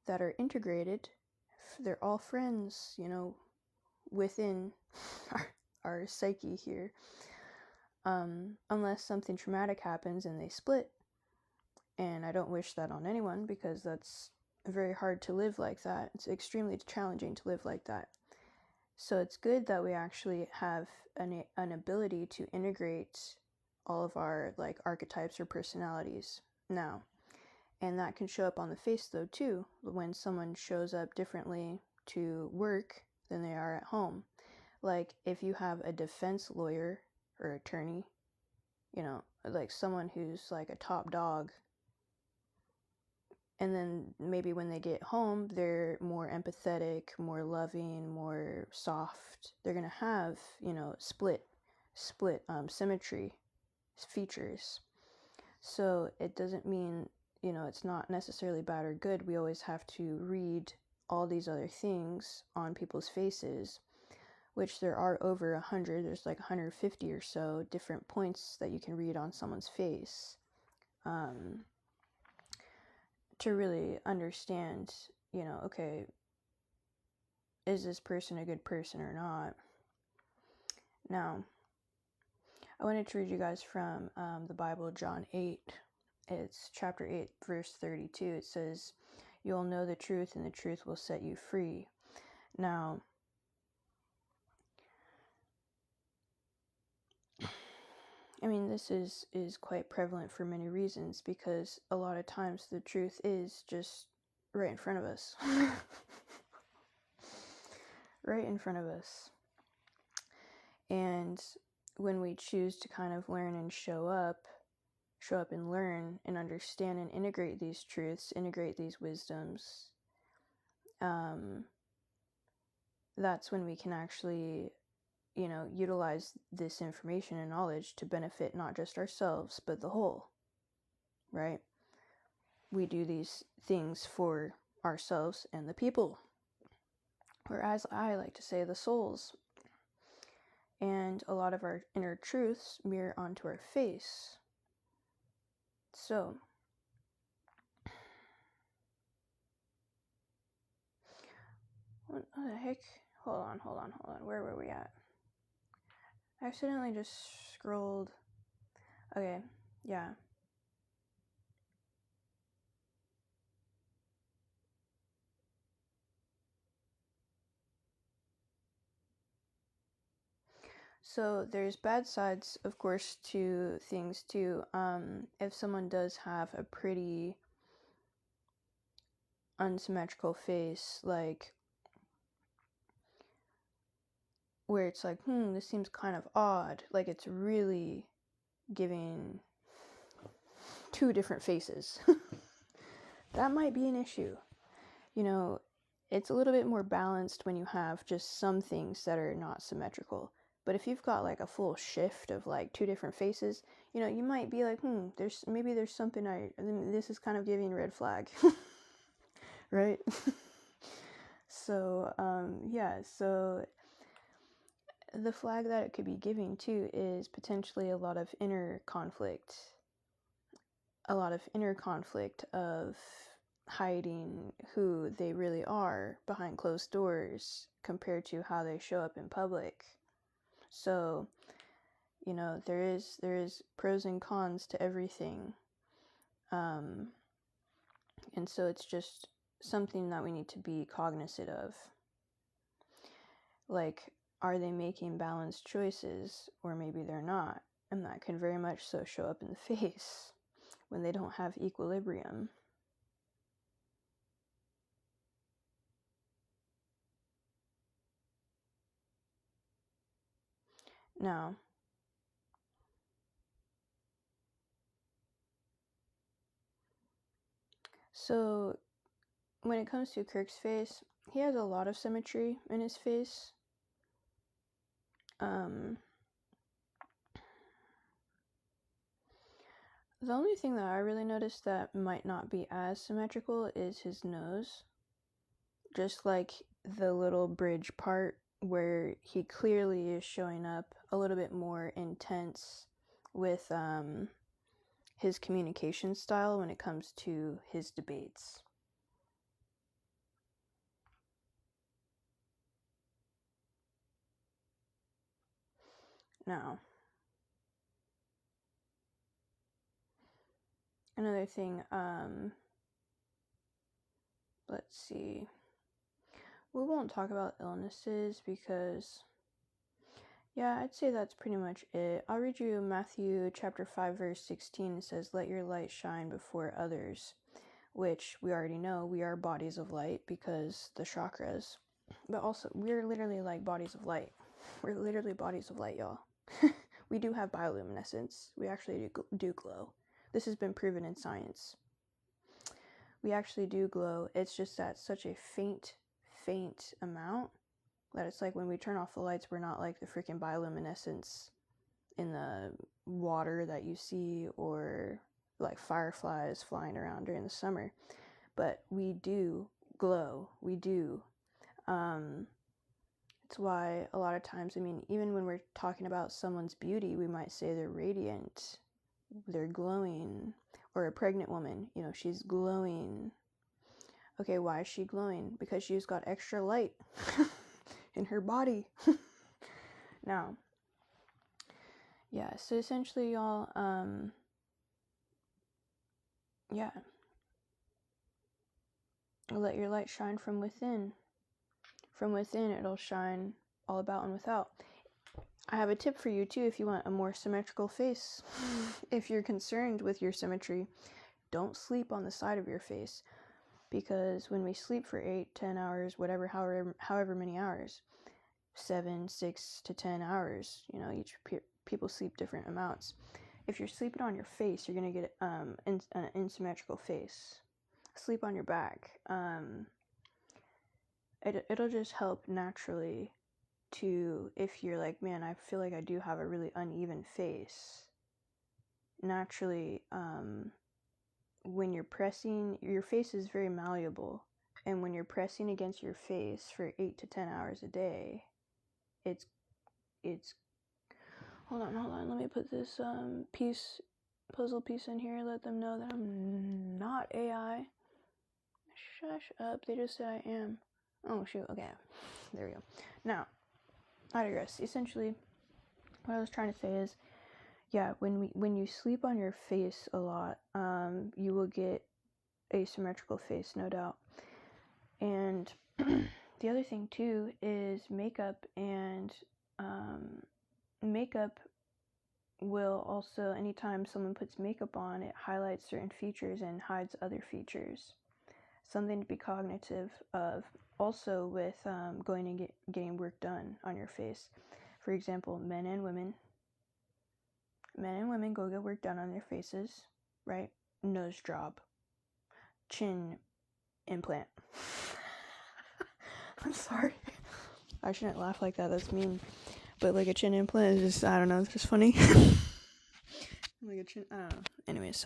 that are integrated. They're all friends, within our psyche here. Unless something traumatic happens and they split. And I don't wish that on anyone, because that's very hard to live like that. It's extremely challenging to live like that. So it's good that we actually have an ability to integrate all of our like archetypes or personalities now. And that can show up on the face though too, when someone shows up differently to work than they are at home. Like if you have a defense lawyer or attorney, like someone who's like a top dog, and then maybe when they get home, they're more empathetic, more loving, more soft. They're going to have, split symmetry features. So it doesn't mean, it's not necessarily bad or good. We always have to read all these other things on people's faces, which there are over 100. There's like 150 or so different points that you can read on someone's face. To really understand, okay, is this person a good person or not? Now, I wanted to read you guys from the Bible, John 8. It's chapter 8, verse 32. It says, "You'll know the truth, and the truth will set you free." Now, I mean, this is quite prevalent for many reasons, because a lot of times the truth is just right in front of us. Right in front of us. And when we choose to kind of learn and show up and learn and understand and integrate these truths, integrate these wisdoms, that's when we can actually utilize this information and knowledge to benefit not just ourselves, but the whole, right? We do these things for ourselves and the people, or as I like to say, the souls. And a lot of our inner truths mirror onto our face. So, what the heck? Hold on. Where were we at? I accidentally just scrolled. Okay, yeah. So there's bad sides, of course, to things too. If someone does have a pretty unsymmetrical face, like where it's like, this seems kind of odd, like it's really giving two different faces, that might be an issue. You know, it's a little bit more balanced when you have just some things that are not symmetrical. But if you've got like a full shift of like two different faces, you know, you might be like, there's something this is kind of giving red flag, right? So, yeah, so the flag that it could be giving too is potentially a lot of inner conflict of hiding who they really are behind closed doors compared to how they show up in public. So, you know, there is pros and cons to everything. And so it's just something that we need to be cognizant of. Like, are they making balanced choices, or maybe they're not? And that can very much so show up in the face when they don't have equilibrium. Now, so when it comes to Kirk's face, he has a lot of symmetry in his face. The only thing that I really noticed that might not be as symmetrical is his nose. Just like the little bridge part where he clearly is showing up a little bit more intense with his communication style when it comes to his debates. Now, another thing, let's see. We won't talk about illnesses because, yeah, I'd say that's pretty much it. I'll read you Matthew chapter 5, verse 16. It says, "Let your light shine before others," which we already know we are bodies of light because the chakras. But also, we're literally like bodies of light. We're literally bodies of light, y'all. We do have bioluminescence. We actually do glow. This has been proven in science. We actually do glow. It's just that such a faint amount that it's like when we turn off the lights, we're not like the freaking bioluminescence in the water that you see, or like fireflies flying around during the summer. But we do glow. We do. It's why a lot of times, I mean, even when we're talking about someone's beauty, we might say they're radiant, they're glowing. Or a pregnant woman, you know, she's glowing. Okay, why is she glowing? Because she's got extra light in her body. Now, yeah, so essentially, y'all, yeah, let your light shine from within. From within, it'll shine all about and without. I have a tip for you too if you want a more symmetrical face. If you're concerned with your symmetry, don't sleep on the side of your face, because when we sleep for 8, 10 hours, however many hours, 7, 6 to 10 hours, you know, each people sleep different amounts. If you're sleeping on your face, you're going to get an asymmetrical face. Sleep on your back. It'll just help naturally to, if you're like, man, I feel like I do have a really uneven face. Naturally, when you're pressing, your face is very malleable. And when you're pressing against your face for 8 to 10 hours a day, it's hold on, let me put this puzzle piece in here, let them know that I'm not AI. Shush up, they just said I am. Oh shoot, okay, there we go. Now, I digress. Essentially, what I was trying to say is, yeah, when you sleep on your face a lot, you will get a symmetrical face, no doubt. And the other thing too is makeup and makeup will also, anytime someone puts makeup on, it highlights certain features and hides other features. Something to be cognitive of. Also with going and getting work done on your face. For example, men and women go get work done on their faces, right? Nose job, chin implant. I'm sorry. I shouldn't laugh like that. That's mean. But like a chin implant is just, I don't know, it's just funny. Like a chin, I don't know. Anyways,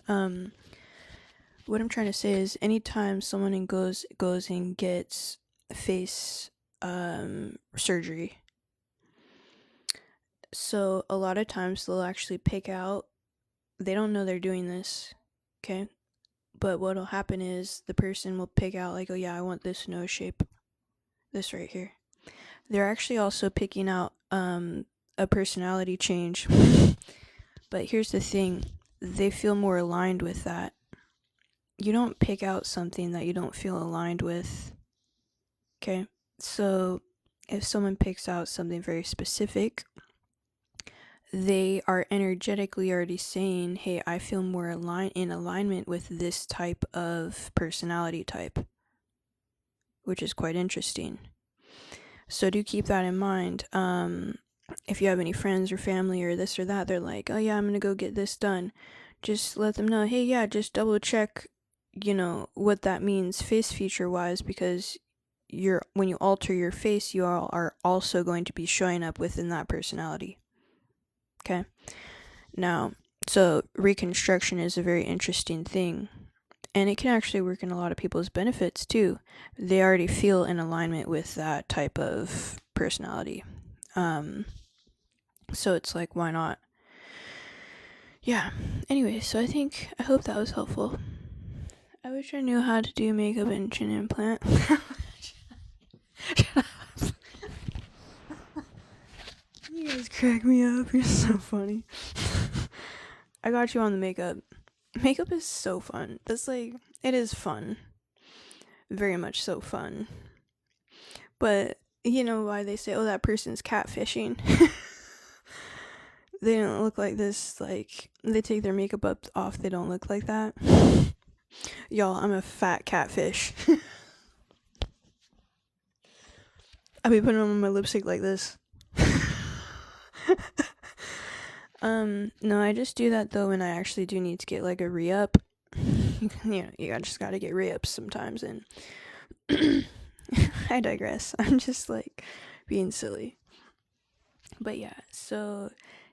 what I'm trying to say is anytime someone goes and gets face surgery, so a lot of times they'll actually pick out, they don't know they're doing this, okay? But what'll happen is the person will pick out like, oh yeah, I want this nose shape, this right here. They're actually also picking out a personality change. But here's the thing, they feel more aligned with that. You don't pick out something that you don't feel aligned with, okay? So if someone picks out something very specific, they are energetically already saying, hey, I feel more in alignment with this type of personality type, which is quite interesting. So do keep that in mind. If you have any friends or family or this or that, they're like, oh yeah, I'm gonna go get this done. Just let them know, hey, yeah, just double check, what that means face feature wise, because when you alter your face, you are also going to be showing up within that personality. Okay? Now, so reconstruction is a very interesting thing, and it can actually work in a lot of people's benefits too. They already feel in alignment with that type of personality. So it's like, why not? Yeah. Anyway, so I hope that was helpful. I wish I knew how to do makeup and chin implant. Shut up. You guys crack me up. You're so funny. I got you on the makeup. Makeup is so fun. That's like, it is fun. Very much so fun. But you know why they say, oh, that person's catfishing? They don't look like this, like, they take their makeup off, they don't look like that. Y'all, I'm a fat catfish. I'll be putting on my lipstick like this. No, I just do that though when I actually do need to get like a re-up. You just gotta get re-ups sometimes, and I digress. I'm just like being silly. But yeah, so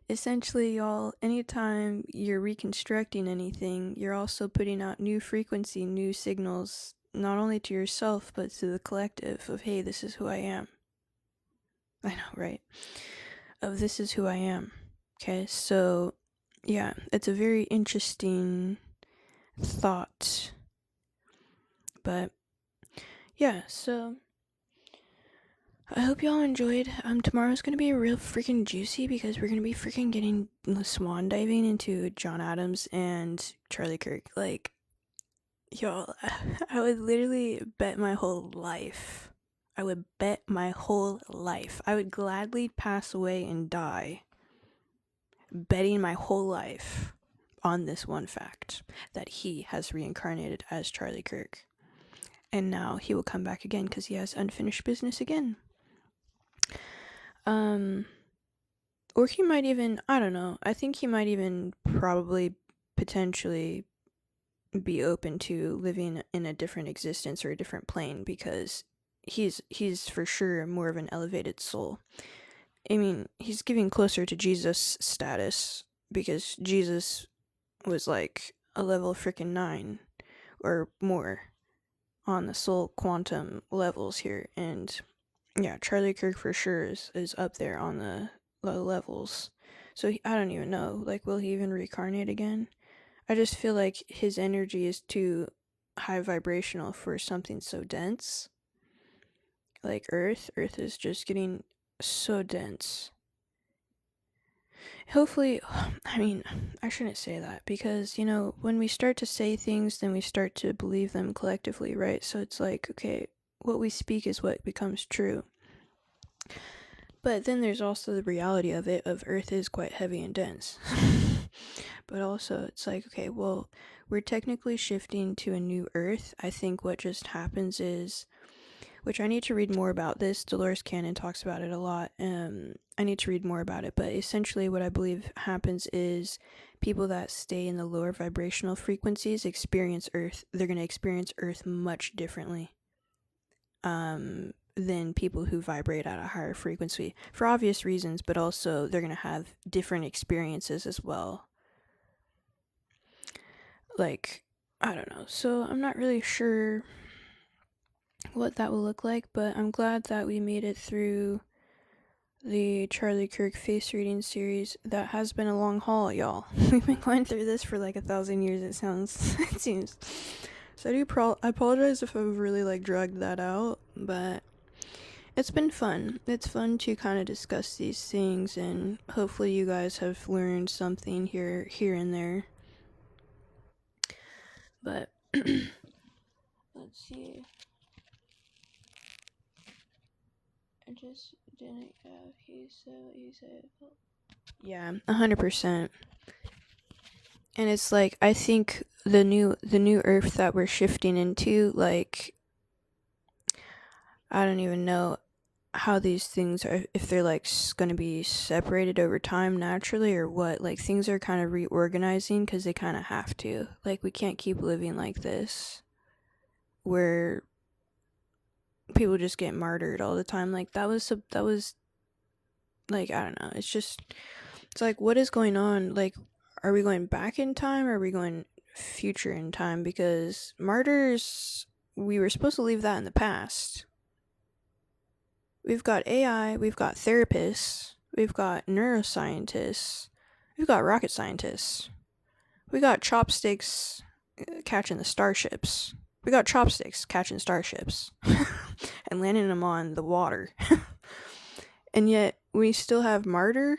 essentially, y'all, anytime you're reconstructing anything, you're also putting out new frequency, new signals, not only to yourself, but to the collective of, hey, this is who I am. I know, right? Of this is who I am. Okay, so yeah, it's a very interesting thought. But yeah, so I hope y'all enjoyed. Tomorrow's gonna be real freaking juicy because we're gonna be freaking getting swan diving into John Adams and Charlie Kirk. Like, y'all, I would literally bet my whole life. I would gladly pass away and die betting my whole life on this one fact, that he has reincarnated as Charlie Kirk. And now he will come back again because he has unfinished business again. Or he might even, I don't know, I think he might even probably potentially be open to living in a different existence or a different plane, because he's for sure more of an elevated soul. I mean, he's getting closer to Jesus status, because Jesus was like a level freaking 9 or more on the soul quantum levels here, and yeah, Charlie Kirk for sure is up there on the low levels. So I don't even know, like, will he even reincarnate again? I just feel like his energy is too high vibrational for something so dense. Like Earth is just getting so dense. Hopefully, I mean, I shouldn't say that, because, when we start to say things, then we start to believe them collectively, right? So it's like, okay, what we speak is what becomes true. But then there's also the reality of it, of Earth is quite heavy and dense. But also, it's like, okay, well, we're technically shifting to a new Earth. I think what just happens is, which I need to read more about this. Dolores Cannon talks about it a lot. I need to read more about it. But essentially what I believe happens is people that stay in the lower vibrational frequencies experience Earth. They're going to experience Earth much differently than people who vibrate at a higher frequency. For obvious reasons, but also they're going to have different experiences as well. Like, I don't know. So I'm not really sure what that will look like, but I'm glad that we made it through the Charlie Kirk face reading series. That has been a long haul, y'all. We've been going through this for like 1,000 years, it seems. So I apologize if I've really like dragged that out, but it's been fun. It's fun to kind of discuss these things, and hopefully you guys have learned something here and there. But let's see. I just didn't have. He said. Yeah, 100%. And it's like, I think the new Earth that we're shifting into, like, I don't even know how these things are, if they're like going to be separated over time naturally or what. Like, things are kind of reorganizing because they kind of have to. Like, we can't keep living like this where people just get martyred all the time. Like, that was like, I don't know, it's like, what is going on? Like, are we going back in time or are we going future in time? Because martyrs, we were supposed to leave that in the past. We've got AI, we've got therapists, we've got neuroscientists, we've got rocket scientists, we got chopsticks catching the starships. We got chopsticks catching starships and landing them on the water. And yet we still have martyr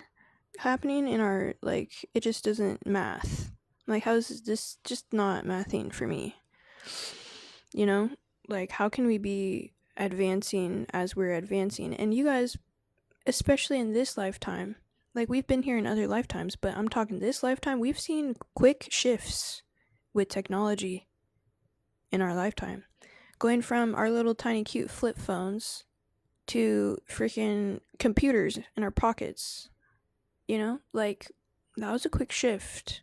happening in our, like, it just doesn't math. Like, how is this just not mathing for me? You know? Like, how can we be advancing as we're advancing? And you guys, especially in this lifetime, like, we've been here in other lifetimes, but I'm talking this lifetime, we've seen quick shifts with technology in our lifetime. Going from our little tiny cute flip phones to freaking computers in our pockets. You know? Like, that was a quick shift.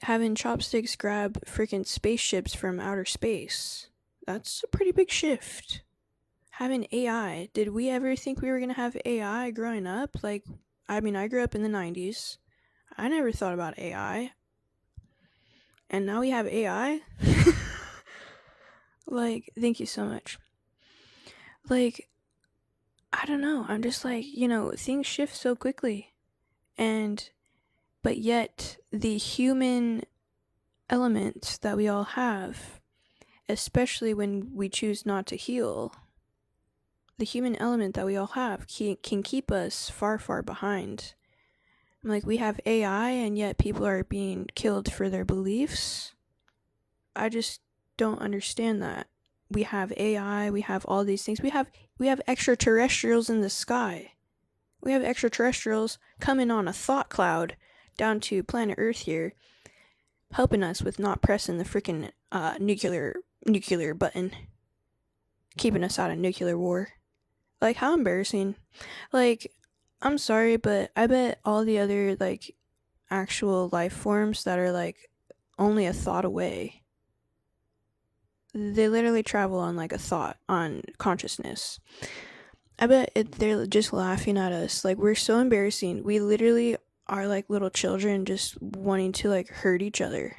Having chopsticks grab freaking spaceships from outer space. That's a pretty big shift. Having AI. Did we ever think we were going to have AI growing up? Like, I mean, I grew up in the 90s. I never thought about AI. And now we have AI? Like, thank you so much. Like, I don't know. I'm just like, you know, things shift so quickly. But yet, the human element that we all have, especially when we choose not to heal, the human element that we all have can keep us far, far behind. Like, we have AI, and yet people are being killed for their beliefs. I just don't understand that. We have AI, we have all these things. We have extraterrestrials in the sky. We have extraterrestrials coming on a thought cloud down to planet Earth here, helping us with not pressing the freaking nuclear button, keeping us out of nuclear war. Like, how embarrassing. Like, I'm sorry, but I bet all the other, like, actual life forms that are, like, only a thought away, they literally travel on, like, a thought, on consciousness. I bet they're just laughing at us. Like, we're so embarrassing. We literally are like little children just wanting to, like, hurt each other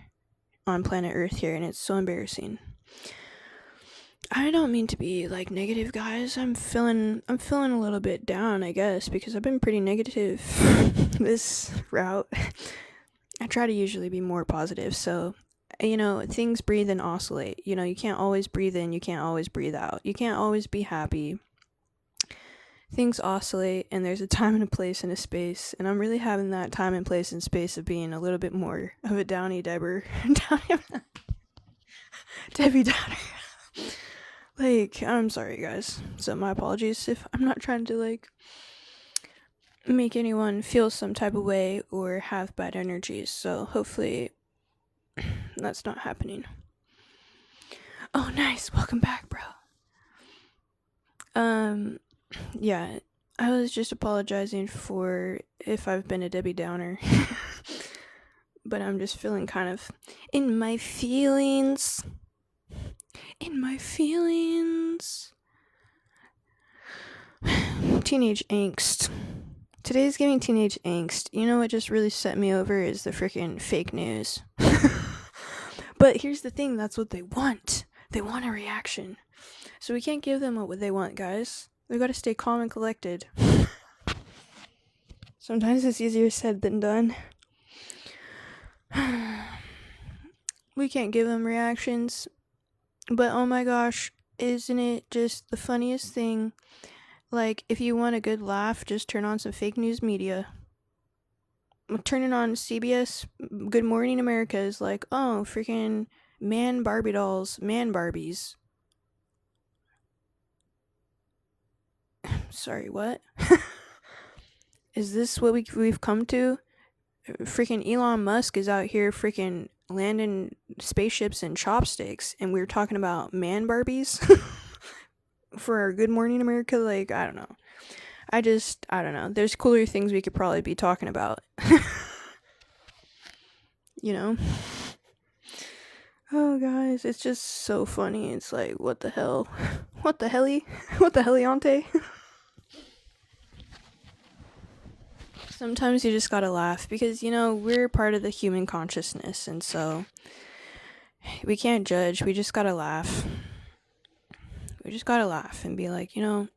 on planet Earth here, and it's so embarrassing. I don't mean to be, like, negative, guys. I'm feeling a little bit down, I guess, because I've been pretty negative this route. I try to usually be more positive, so, you know, things breathe and oscillate. You know, you can't always breathe in, you can't always breathe out. You can't always be happy. Things oscillate, and there's a time and a place and a space, and I'm really having that time and place and space of being a little bit more of a Debbie Downer. Like, I'm sorry, guys. So my apologies if I'm not trying to, like, make anyone feel some type of way or have bad energies. So hopefully that's not happening. Oh, nice. Welcome back, bro. Yeah, I was just apologizing for if I've been a Debbie Downer. But I'm just feeling kind of in my feelings. Teenage angst. Today's giving teenage angst. You know what just really set me over is the freaking fake news. But here's the thing, that's what they want. They want a reaction. So we can't give them what they want, guys. We've got to stay calm and collected. Sometimes it's easier said than done. We can't give them reactions. But oh my gosh, isn't it just the funniest thing? Like, if you want a good laugh, just turn on some fake news media. Turning on CBS Good Morning America is like, oh, freaking man Barbie dolls, man Barbies. Sorry, what? Is this what we've come to? Freaking Elon Musk is out here freaking landing spaceships and chopsticks, and we're talking about man Barbies for our Good Morning America. Like, I don't know. I don't know. There's cooler things we could probably be talking about. You know? Oh, guys, it's just so funny. It's like, what the hell? What the helly? What the heliante? Sometimes you just gotta laugh because, you know, we're part of the human consciousness, and so we can't judge. We just gotta laugh. We just gotta laugh and be like, you know,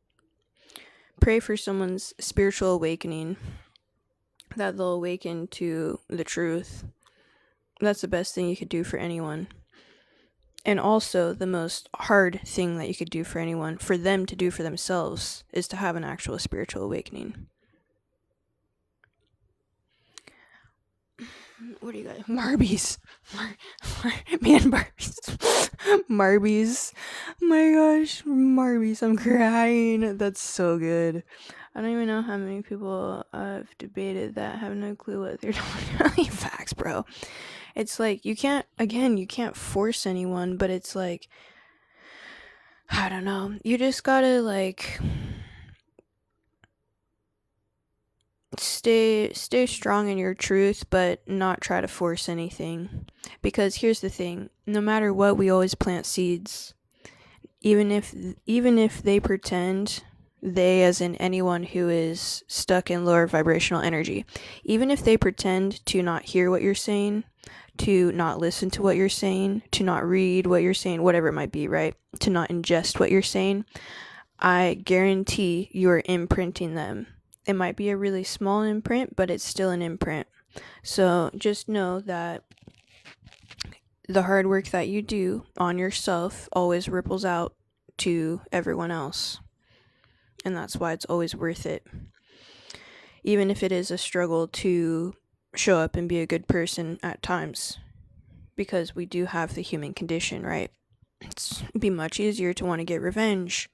pray for someone's spiritual awakening, that they'll awaken to the truth. That's the best thing you could do for anyone. And also, the most hard thing that you could do for anyone, for them to do for themselves, is to have an actual spiritual awakening. What do you got? Marbies. Man, Barbies. Marbies. Oh my gosh, Marbies. I'm crying. That's so good. I don't even know how many people I've debated that have no clue what they're doing. Facts, bro. It's like, you can't force anyone, but it's like, I don't know. You just gotta, like, stay strong in your truth, but not try to force anything. Because here's the thing, no matter what, we always plant seeds. Even if they pretend, they as in anyone who is stuck in lower vibrational energy, even if they pretend to not hear what you're saying, to not listen to what you're saying, to not read what you're saying, whatever it might be, right? To not ingest what you're saying, I guarantee you're imprinting them. It might be a really small imprint, but it's still an imprint. So just know that the hard work that you do on yourself always ripples out to everyone else. And that's why it's always worth it. Even if it is a struggle to show up and be a good person at times. Because we do have the human condition, right? It'd be much easier to want to get revenge.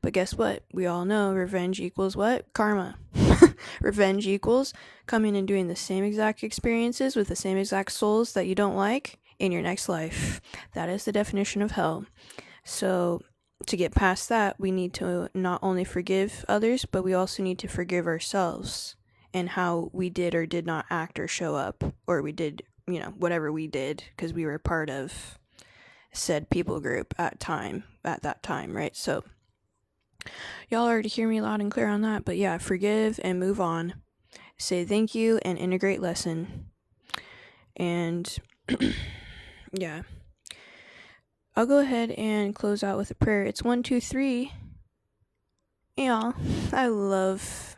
But guess what? We all know revenge equals what? Karma. Revenge equals coming and doing the same exact experiences with the same exact souls that you don't like in your next life. That is the definition of hell. So to get past that, we need to not only forgive others, but we also need to forgive ourselves and how we did or did not act or show up, or we did, you know, whatever we did because we were part of said people group at that time, right? So y'all already hear me loud and clear on that, but yeah, forgive and move on. Say thank you and integrate lesson. And yeah, I'll go ahead and close out with a prayer. It's 1, 2, 3. Yeah, I love.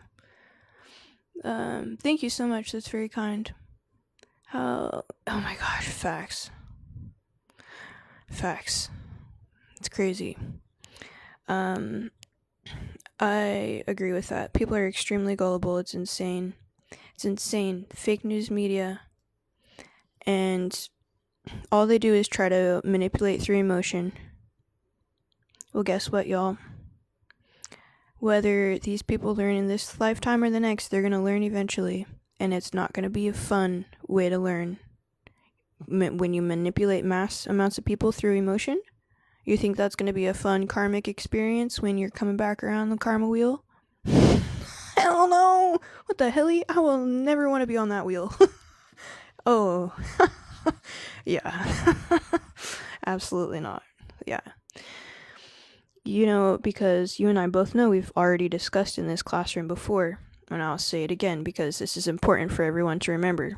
Thank you so much. That's very kind. Oh my gosh, facts. It's crazy. I agree with that. People are extremely gullible. It's insane. Fake news media. And all they do is try to manipulate through emotion. Well, guess what, y'all? Whether these people learn in this lifetime or the next, they're going to learn eventually. And it's not going to be a fun way to learn. When you manipulate mass amounts of people through emotion, you think that's going to be a fun karmic experience when you're coming back around the karma wheel? Hell no! What the hell? I will never want to be on that wheel. Oh. Yeah. Absolutely not. Yeah. You know, because you and I both know we've already discussed in this classroom before, and I'll say it again because this is important for everyone to remember.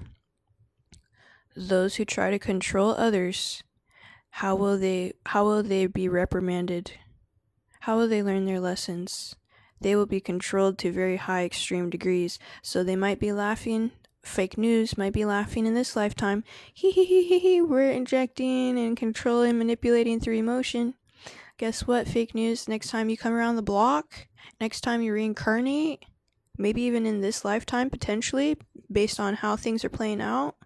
Those who try to control others, how will they be reprimanded? How will they learn their lessons? They will be controlled to very high extreme degrees. So they might be laughing, fake news might be laughing in this lifetime. We're injecting and controlling, manipulating through emotion. Guess what, fake news? Next time you come around the block, next time you reincarnate, maybe even in this lifetime potentially, based on how things are playing out,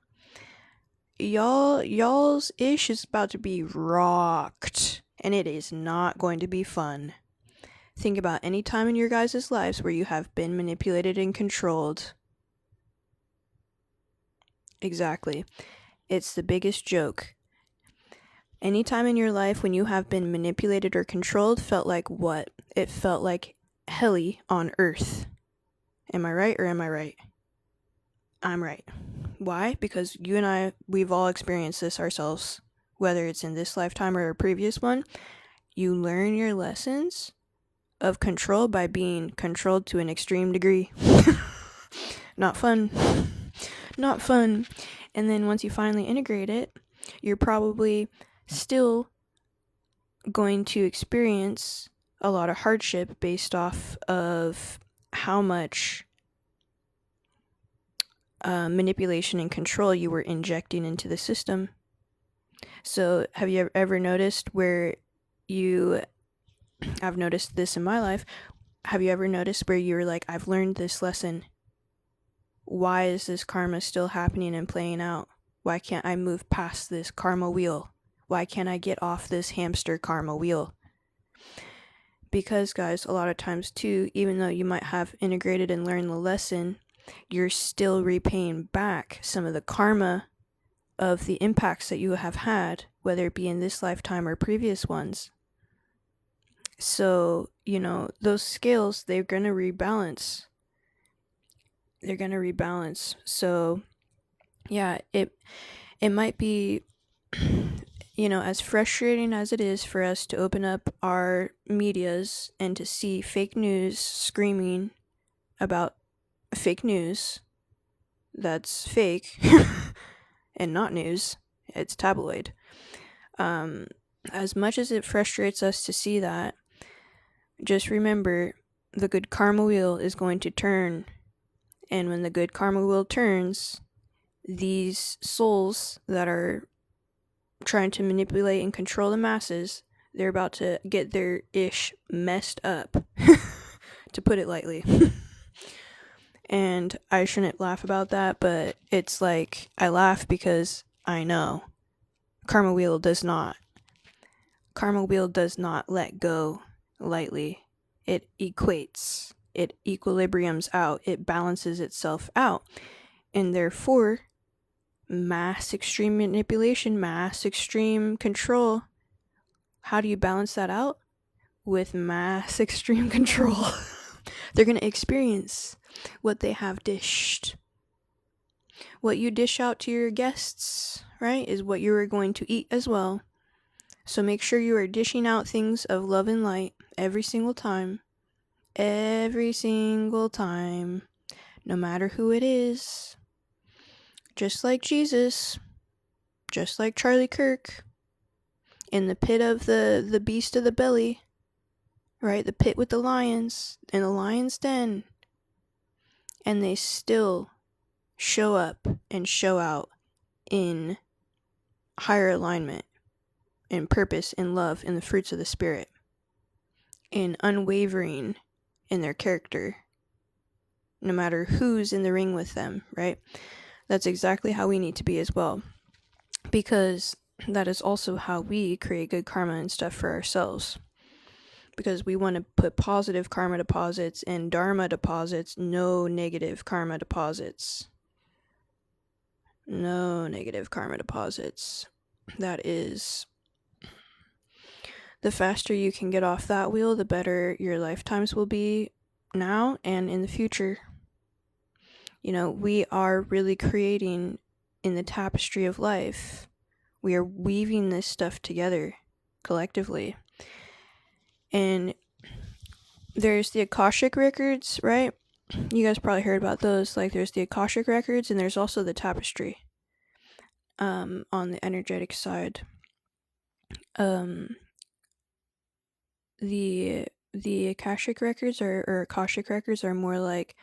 y'all's ish is about to be rocked, and it is not going to be fun. Think about any time in your guys' lives where you have been manipulated and controlled. Exactly. It's the biggest joke. Any time in your life when you have been manipulated or controlled felt like what? It felt like helly on earth. Am I right or am I right? I'm right. Why? Because you and I, we've all experienced this ourselves. Whether it's in this lifetime or a previous one, you learn your lessons of control by being controlled to an extreme degree. Not fun. Not fun. And then once you finally integrate it, you're probably still going to experience a lot of hardship based off of how much manipulation and control you were injecting into the system. So have you ever noticed where I've noticed this in my life, have you ever noticed where you're like, I've learned this lesson. Why is this karma still happening and playing out? Why can't I move past this karma wheel? Why can't I get off this hamster karma wheel? Because, guys, a lot of times, too, even though you might have integrated and learned the lesson, you're still repaying back some of the karma of the impacts that you have had, whether it be in this lifetime or previous ones. So, you know, those scales, they're going to rebalance. They're going to rebalance. So, yeah, it might be, you know, as frustrating as it is for us to open up our medias and to see fake news screaming about fake news that's fake and not news, it's tabloid. As much as it frustrates us to see that, just remember the good karma wheel is going to turn. And when the good karma wheel turns, these souls that are trying to manipulate and control the masses, they're about to get their ish messed up, to put it lightly. And I shouldn't laugh about that, but it's like, I laugh because I know karma wheel does not let go lightly. It equates, it equilibriums out, it balances itself out, and therefore mass extreme manipulation, mass extreme control, how do you balance that out? With mass extreme control. They're going to experience what they have dished. What you dish out to your guests, right, is what you are going to eat as well. So make sure you are dishing out things of love and light every single time. Every single time. No matter who it is. Just like Jesus. Just like Charlie Kirk. In the pit of the beast of the belly. Right? The pit with the lions. In the lion's den. And they still show up and show out in higher alignment, in purpose, in love, in the fruits of the Spirit, in unwavering in their character, no matter who's in the ring with them, right? That's exactly how we need to be as well, because that is also how we create good karma and stuff for ourselves. because we want to put positive karma deposits and dharma deposits, no negative karma deposits. No negative karma deposits. That is, the faster you can get off that wheel, the better your lifetimes will be now and in the future. You know, we are really creating in the tapestry of life. We are weaving this stuff together collectively. And there's the Akashic records, right? You guys probably heard about those. Like, there's the Akashic records, and there's also the tapestry on the energetic side. The Akashic records or Akashic records are more like,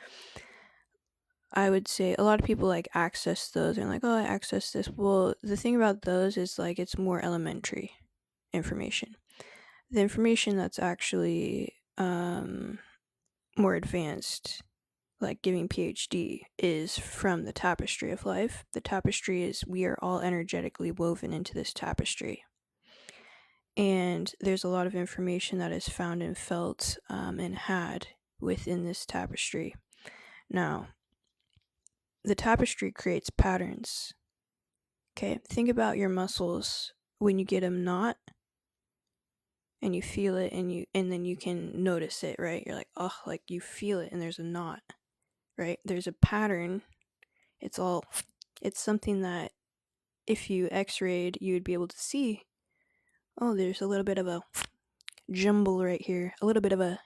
I would say a lot of people like access those and like, oh, I access this. Well, the thing about those is like it's more elementary information. The information that's actually more advanced, like giving PhD, is from the tapestry of life. The tapestry is, we are all energetically woven into this tapestry. And there's a lot of information that is found and felt and had within this tapestry. Now, the tapestry creates patterns. Okay, think about your muscles when you get them knot and you feel it and then you can notice it, right? You're like, oh, like you feel it and there's a knot, right? There's a pattern. It's something that if you x-rayed, you would be able to see. Oh, there's a little bit of a jumble right here, a little bit of a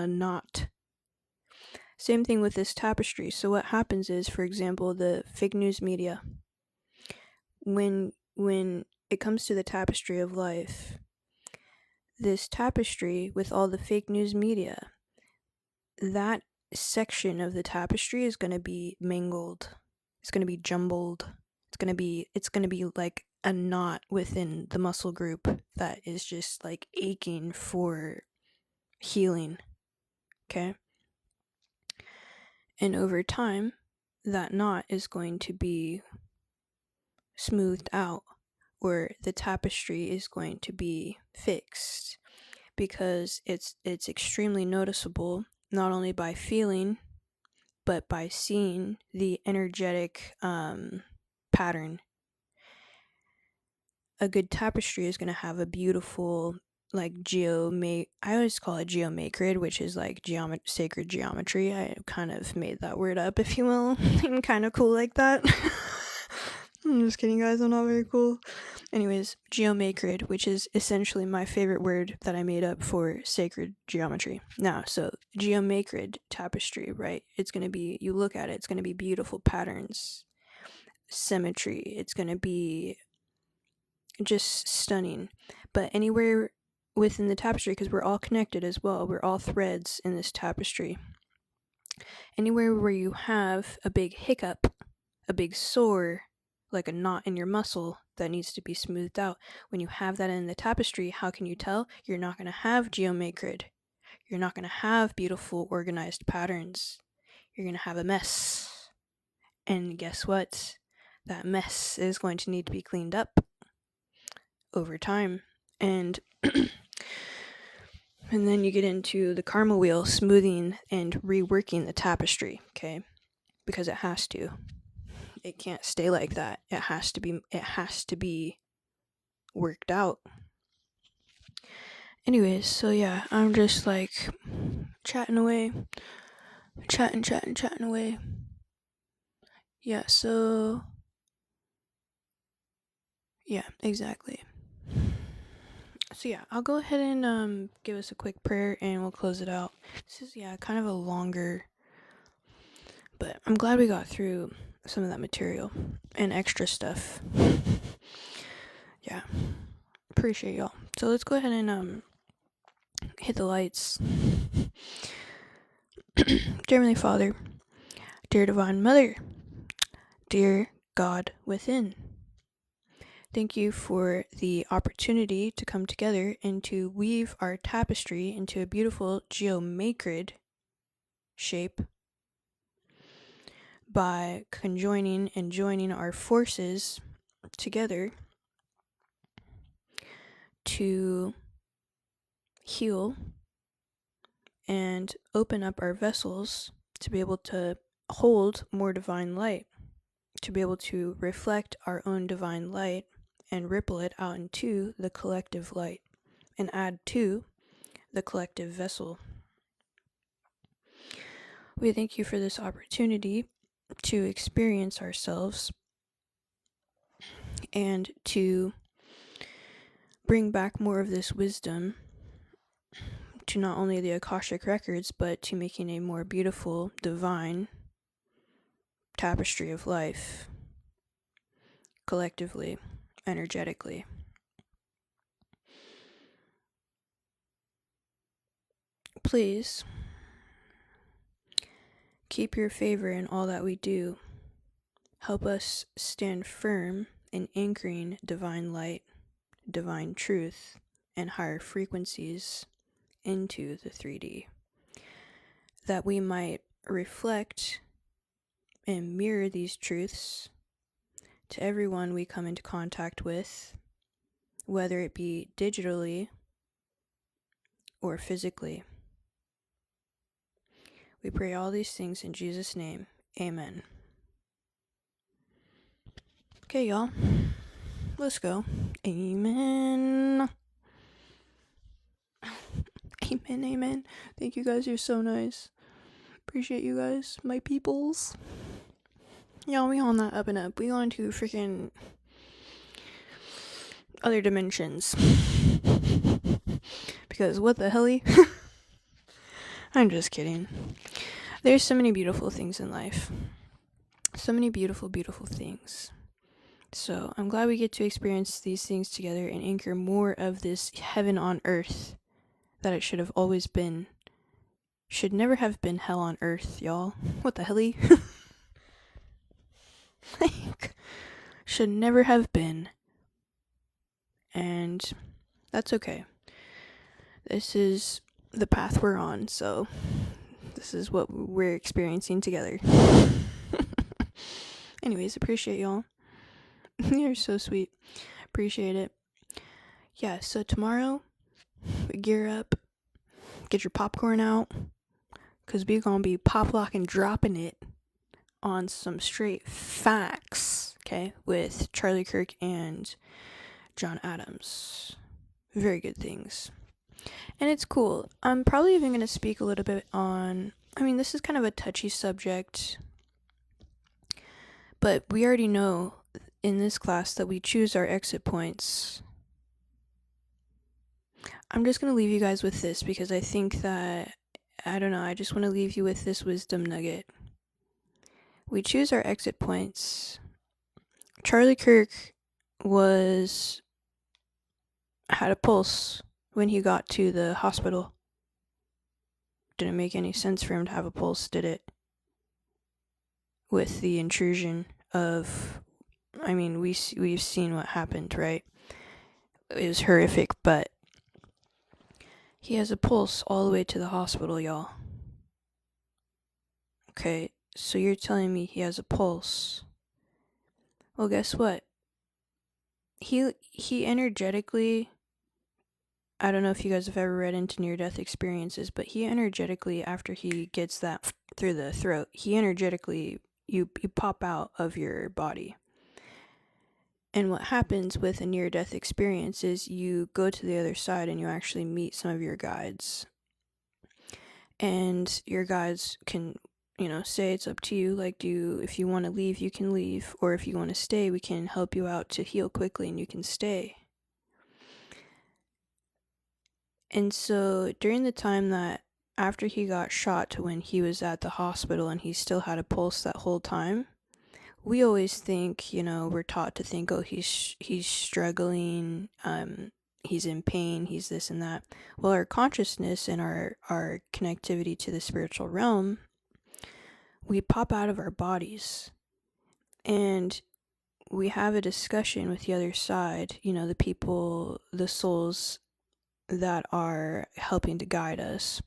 knot. Same thing with this tapestry. So what happens is, for example, the fake news media, when it comes to the tapestry of life, this tapestry with all the fake news media, that section of the tapestry is going to be mangled. It's going to be jumbled. It's going to be like a knot within the muscle group that is just like aching for healing. Okay? And over time, that knot is going to be smoothed out, or the tapestry is going to be fixed, because it's extremely noticeable, not only by feeling, but by seeing the energetic pattern. A good tapestry is going to have a beautiful, like, I always call it geometrid, which is like sacred geometry. I kind of made that word up, if you will. I'm kind of cool like that. I'm just kidding, guys. I'm not very cool. Anyways, geometrid, which is essentially my favorite word that I made up for sacred geometry. Now, so geometrid tapestry, right? It's going to be, you look at it, it's going to be beautiful patterns, symmetry. It's going to be just stunning. But anywhere within the tapestry, because we're all connected as well, we're all threads in this tapestry. Anywhere where you have a big hiccup, a big sore, like a knot in your muscle that needs to be smoothed out, when you have that in the tapestry, how can you tell? You're not going to have geometrid. You're not going to have beautiful organized patterns. You're going to have a mess. And guess what? That mess is going to need to be cleaned up over time. And and then you get into the karma wheel, smoothing and reworking the tapestry, okay? Because it has to. It can't stay like that. It has to be worked out. Anyways, so yeah, I'm just like chatting away. Chatting away. Yeah, so yeah, exactly. So yeah, I'll go ahead and give us a quick prayer and we'll close it out. This is kind of a longer, but I'm glad we got through some of that material and extra stuff. Yeah, appreciate y'all. So let's go ahead and hit the lights. Dear Heavenly Father, dear Divine Mother, dear God within, thank you for the opportunity to come together and to weave our tapestry into a beautiful geometrid shape by conjoining and joining our forces together to heal and open up our vessels to be able to hold more divine light, to be able to reflect our own divine light and ripple it out into the collective light and add to the collective vessel. We thank you for this opportunity to experience ourselves and to bring back more of this wisdom to not only the Akashic records, but to making a more beautiful, divine tapestry of life, collectively, energetically. Please keep your favor in all that we do. Help us stand firm in anchoring divine light, divine truth, and higher frequencies into the 3D, that we might reflect and mirror these truths to everyone we come into contact with, whether it be digitally or physically. We pray all these things in Jesus' name. Amen. Okay, y'all. Let's go. Amen. Amen, amen. Thank you guys. You're so nice. Appreciate you guys. My peoples. Y'all, we on that up and up. We on to freaking other dimensions. Because what the helly? I'm just kidding. There's so many beautiful things in life. So many beautiful, beautiful things. So I'm glad we get to experience these things together and anchor more of this heaven on earth that it should have always been. Should never have been hell on earth, y'all. What the helly? Like, should never have been. And that's okay. This is the path we're on, so this is what we're experiencing together. Anyways, appreciate y'all. You're so sweet. Appreciate it. Yeah, so tomorrow, gear up. Get your popcorn out. Because we're going to be pop locking, dropping it on some straight facts, okay, with Charlie Kirk and John Adams. Very good things. And it's cool. I'm probably even going to speak a little bit on, this is kind of a touchy subject, but we already know in this class that we choose our exit points. I'm just going to leave you guys with this because I think that, I just want to leave you with this wisdom nugget. We choose our exit points. Charlie Kirk had a pulse when he got to the hospital. Didn't make any sense for him to have a pulse, did it? With the intrusion of, we've seen what happened, right? It was horrific, but he has a pulse all the way to the hospital, y'all. Okay, so you're telling me he has a pulse. Well, guess what? He energetically, I don't know if you guys have ever read into near-death experiences, but he energetically, after he gets that through the throat, he energetically, you pop out of your body. And what happens with a near-death experience is you go to the other side and you actually meet some of your guides. And your guides can, say it's up to you. Like, if you want to leave, you can leave. Or if you want to stay, we can help you out to heal quickly and you can stay. And so during the time that after he got shot to when he was at the hospital and he still had a pulse that whole time, we always think, we're taught to think, oh, he's struggling, he's in pain, he's this and that. Well, our consciousness and our connectivity to the spiritual realm, we pop out of our bodies and we have a discussion with the other side, the people, the souls that are helping to guide us.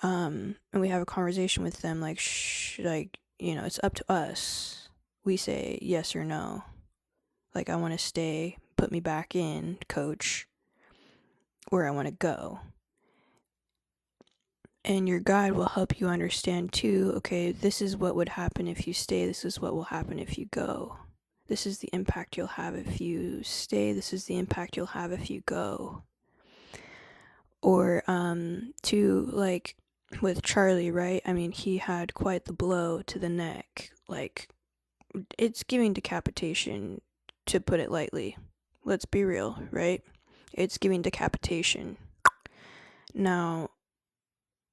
And we have a conversation with them it's up to us. We say yes or no. Like, I want to stay, put me back in, coach, or I want to go. And your guide will help you understand too, okay, this is what would happen if you stay, this is what will happen if you go. This is the impact you'll have if you stay, this is the impact you'll have if you go. Or, to, like, with Charlie, right? I mean, he had quite the blow to the neck. Like, it's giving decapitation, to put it lightly. Let's be real, right? It's giving decapitation. Now,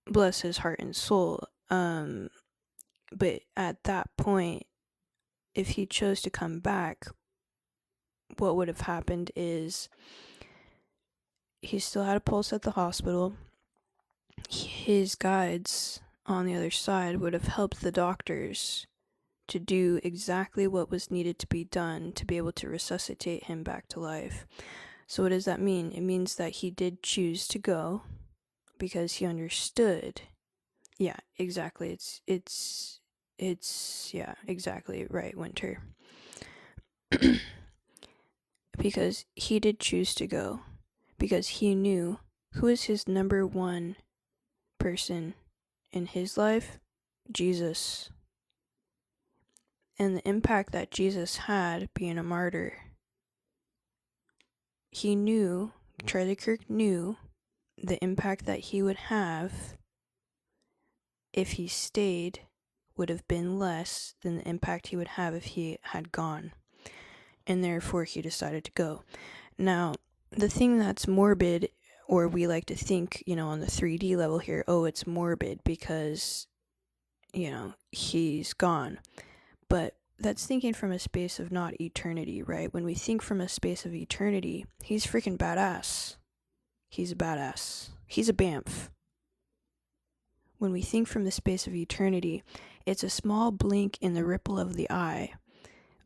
bless his heart and soul. But at that point, if he chose to come back, what would have happened is he still had a pulse at the hospital. His guides on the other side would have helped the doctors to do exactly what was needed to be done to be able to resuscitate him back to life. So what does that mean? It means that he did choose to go because he understood. Yeah, exactly. It's yeah, exactly right, Winter. Because he did choose to go. Because he knew who is his number one person in his life? Jesus. And the impact that Jesus had being a martyr. He knew, Charlie Kirk knew, the impact that he would have if he stayed would have been less than the impact he would have if he had gone. And therefore he decided to go. Now, the thing that's morbid, or we like to think, on the 3D level here, oh, it's morbid because, he's gone. But that's thinking from a space of not eternity, right? When we think from a space of eternity, he's freaking badass. He's a badass. He's a bamf. When we think from the space of eternity, it's a small blink in the ripple of the eye,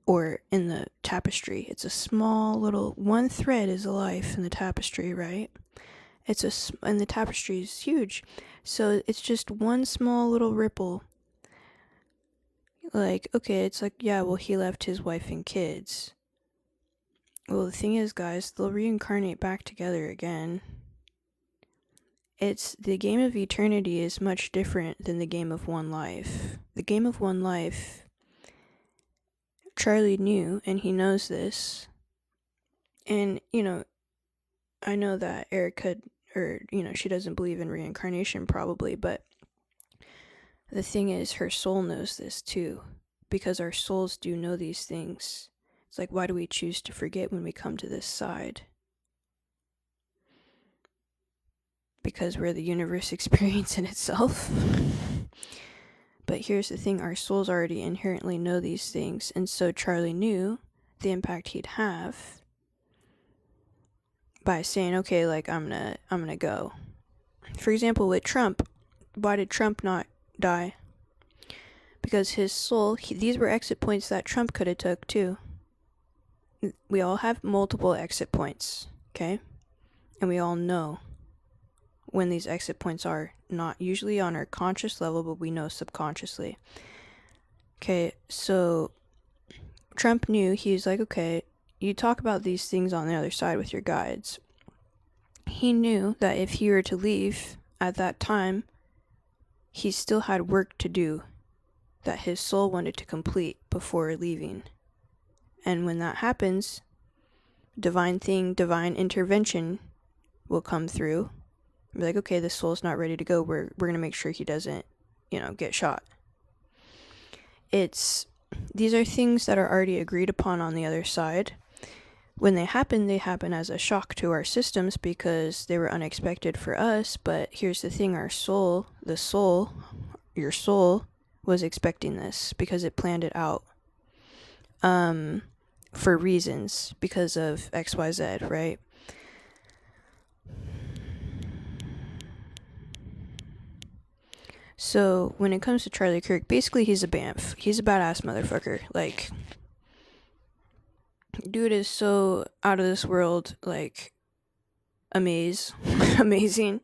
or in the tapestry. It's a small little, one thread is a life in the tapestry, right? And the tapestry is huge. So it's just one small little ripple. Like, okay, it's like, yeah, well, he left his wife and kids. Well, the thing is, guys, they'll reincarnate back together again. It's the game of eternity is much different than the game of one life. The game of one life, Charlie knew, and he knows this. And, I know that Erica, she doesn't believe in reincarnation probably, but the thing is, her soul knows this too, because our souls do know these things. It's like, why do we choose to forget when we come to this side? Because we're the universe experience in itself. But here's the thing, our souls already inherently know these things, and so Charlie knew the impact he'd have by saying, okay, like, I'm gonna go. For example, with Trump, why did Trump not die? Because his soul, these were exit points that Trump could have took too. We all have multiple exit points, okay? And we all know when these exit points are, not usually on our conscious level, but we know subconsciously. Okay, so Trump knew, he's like, okay, you talk about these things on the other side with your guides. He knew that if he were to leave at that time, he still had work to do that his soul wanted to complete before leaving. And when that happens, divine intervention will come through. Be like, okay, this soul's not ready to go. We're gonna make sure he doesn't, get shot. These are things that are already agreed upon on the other side. When they happen as a shock to our systems because they were unexpected for us. But here's the thing, your soul was expecting this because it planned it out. For reasons, because of XYZ, right? So, when it comes to Charlie Kirk, basically he's a bamf. He's a badass motherfucker. Like, dude is so out of this world, like, amazing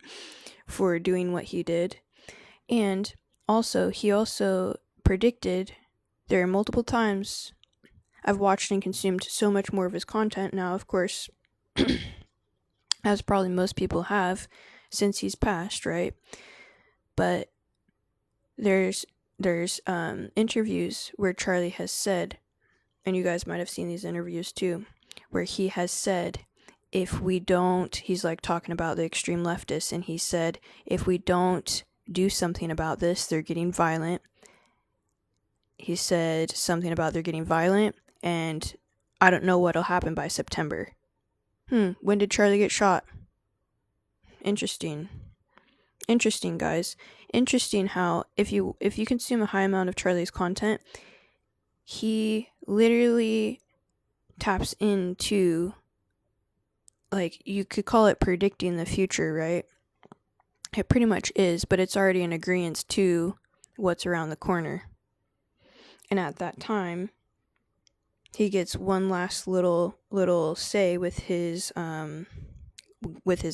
for doing what he did. And he also predicted, there are multiple times I've watched and consumed so much more of his content now, of course, as probably most people have since he's passed, right? But there's interviews where Charlie has said, and you guys might have seen these interviews too, where he has said, if we don't, he's like talking about the extreme leftists, and he said, if we don't do something about this, they're getting violent. He said something about they're getting violent, and I don't know what'll happen by September. When did Charlie get shot? Interesting, guys. Interesting how if you consume a high amount of Charlie's content, he literally taps into, like, you could call it predicting the future, right? It pretty much is, but it's already in agreeance to what's around the corner. And at that time, he gets one last little say with his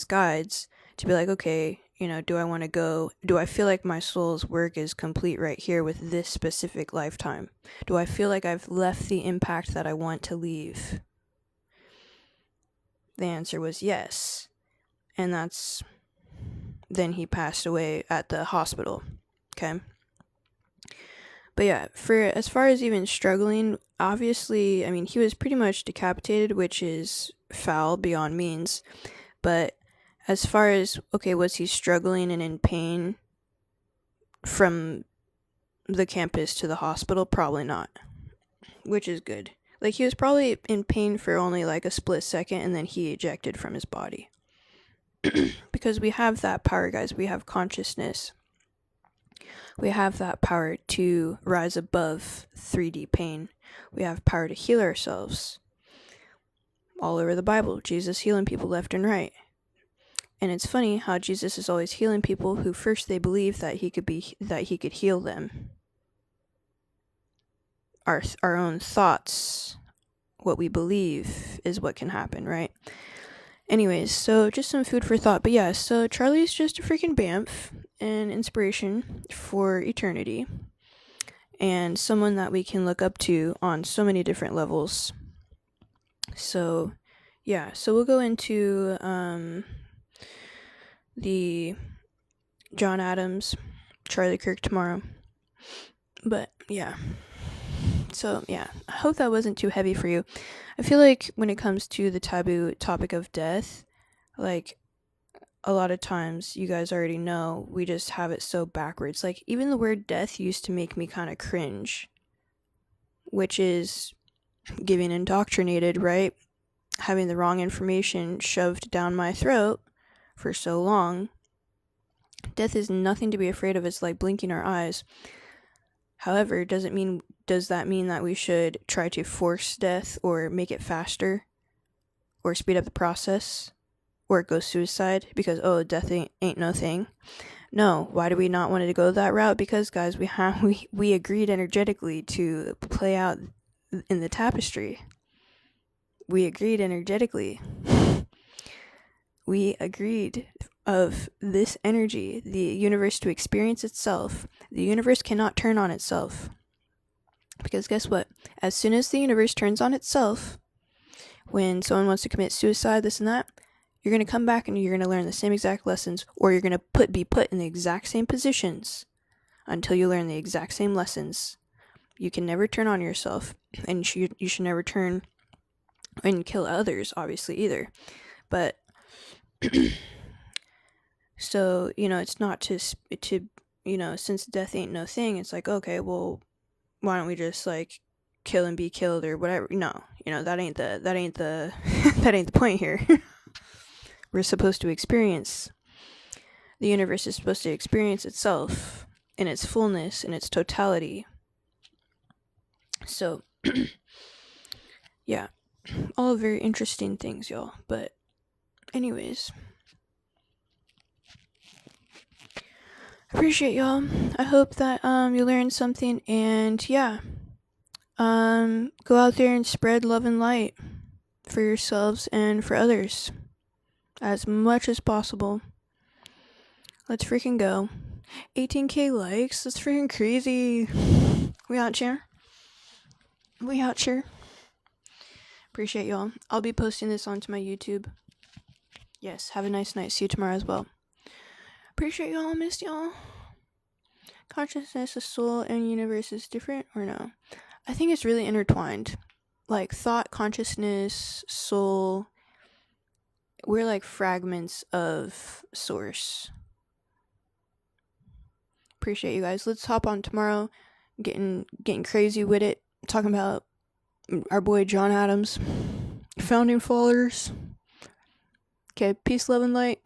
guides to be like, okay, do I want to go? Do I feel like my soul's work is complete right here with this specific lifetime? Do I feel like I've left the impact that I want to leave? The answer was yes. And then he passed away at the hospital. Okay. But yeah, for as far as even struggling, obviously, I mean, he was pretty much decapitated, which is foul beyond means. But as far as, okay, was he struggling and in pain from the campus to the hospital? Probably not, which is good. Like, he was probably in pain for only like a split second, and then he ejected from his body. Because we have that power, guys. We have consciousness. We have that power to rise above 3D pain. We have power to heal ourselves. All over the Bible, Jesus healing people left and right. And it's funny how Jesus is always healing people who first they believe that he could heal them. Our own thoughts, what we believe is what can happen, right? Anyways, so just some food for thought. But yeah, so Charlie's just a freaking BAMF, an inspiration for eternity, and someone that we can look up to on so many different levels. So yeah, so we'll go into the John Adams, Charlie Kirk tomorrow. But yeah, so yeah, I hope that wasn't too heavy for you. I feel like when it comes to the taboo topic of death, like, a lot of times, you guys already know, we just have it so backwards. Like, even the word death used to make me kind of cringe, which is getting indoctrinated, right? Having the wrong information shoved down my throat for so long. Death is nothing to be afraid of. It's like blinking our eyes. However, does that mean that we should try to force death or make it faster or speed up the process or go suicide because, death ain't no thing? No. Why do we not want to go that route? Because, guys, we agreed energetically to play out in the tapestry. We agreed energetically. We agreed of this energy, the universe, to experience itself. The universe cannot turn on itself. Because guess what? As soon as the universe turns on itself, when someone wants to commit suicide, this and that, you're going to come back and you're going to learn the same exact lessons, or you're going to be put in the exact same positions until you learn the exact same lessons. You can never turn on yourself, and you should never turn and kill others, obviously, either. But so, it's not to since death ain't no thing, it's like, okay, well, why don't we just like kill and be killed or whatever? No, that ain't the that ain't the point here. We're supposed to experience. The universe is supposed to experience itself in its fullness, in its totality. So, yeah, all very interesting things, y'all. But anyways, appreciate y'all. I hope that you learned something, and yeah, go out there and spread love and light for yourselves and for others as much as possible. Let's freaking go. 18k likes. That's freaking crazy. We out here. Appreciate y'all. I'll be posting this onto my YouTube. Yes, have a nice night. See you tomorrow as well. Appreciate y'all. Missed y'all. Consciousness, the soul, and universe is different or no? I think it's really intertwined. Like thought, consciousness, soul, we're like fragments of source. Appreciate you guys. Let's hop on tomorrow, getting crazy with it, talking about our boy John Adams, founding fathers. Okay, peace, love, and light.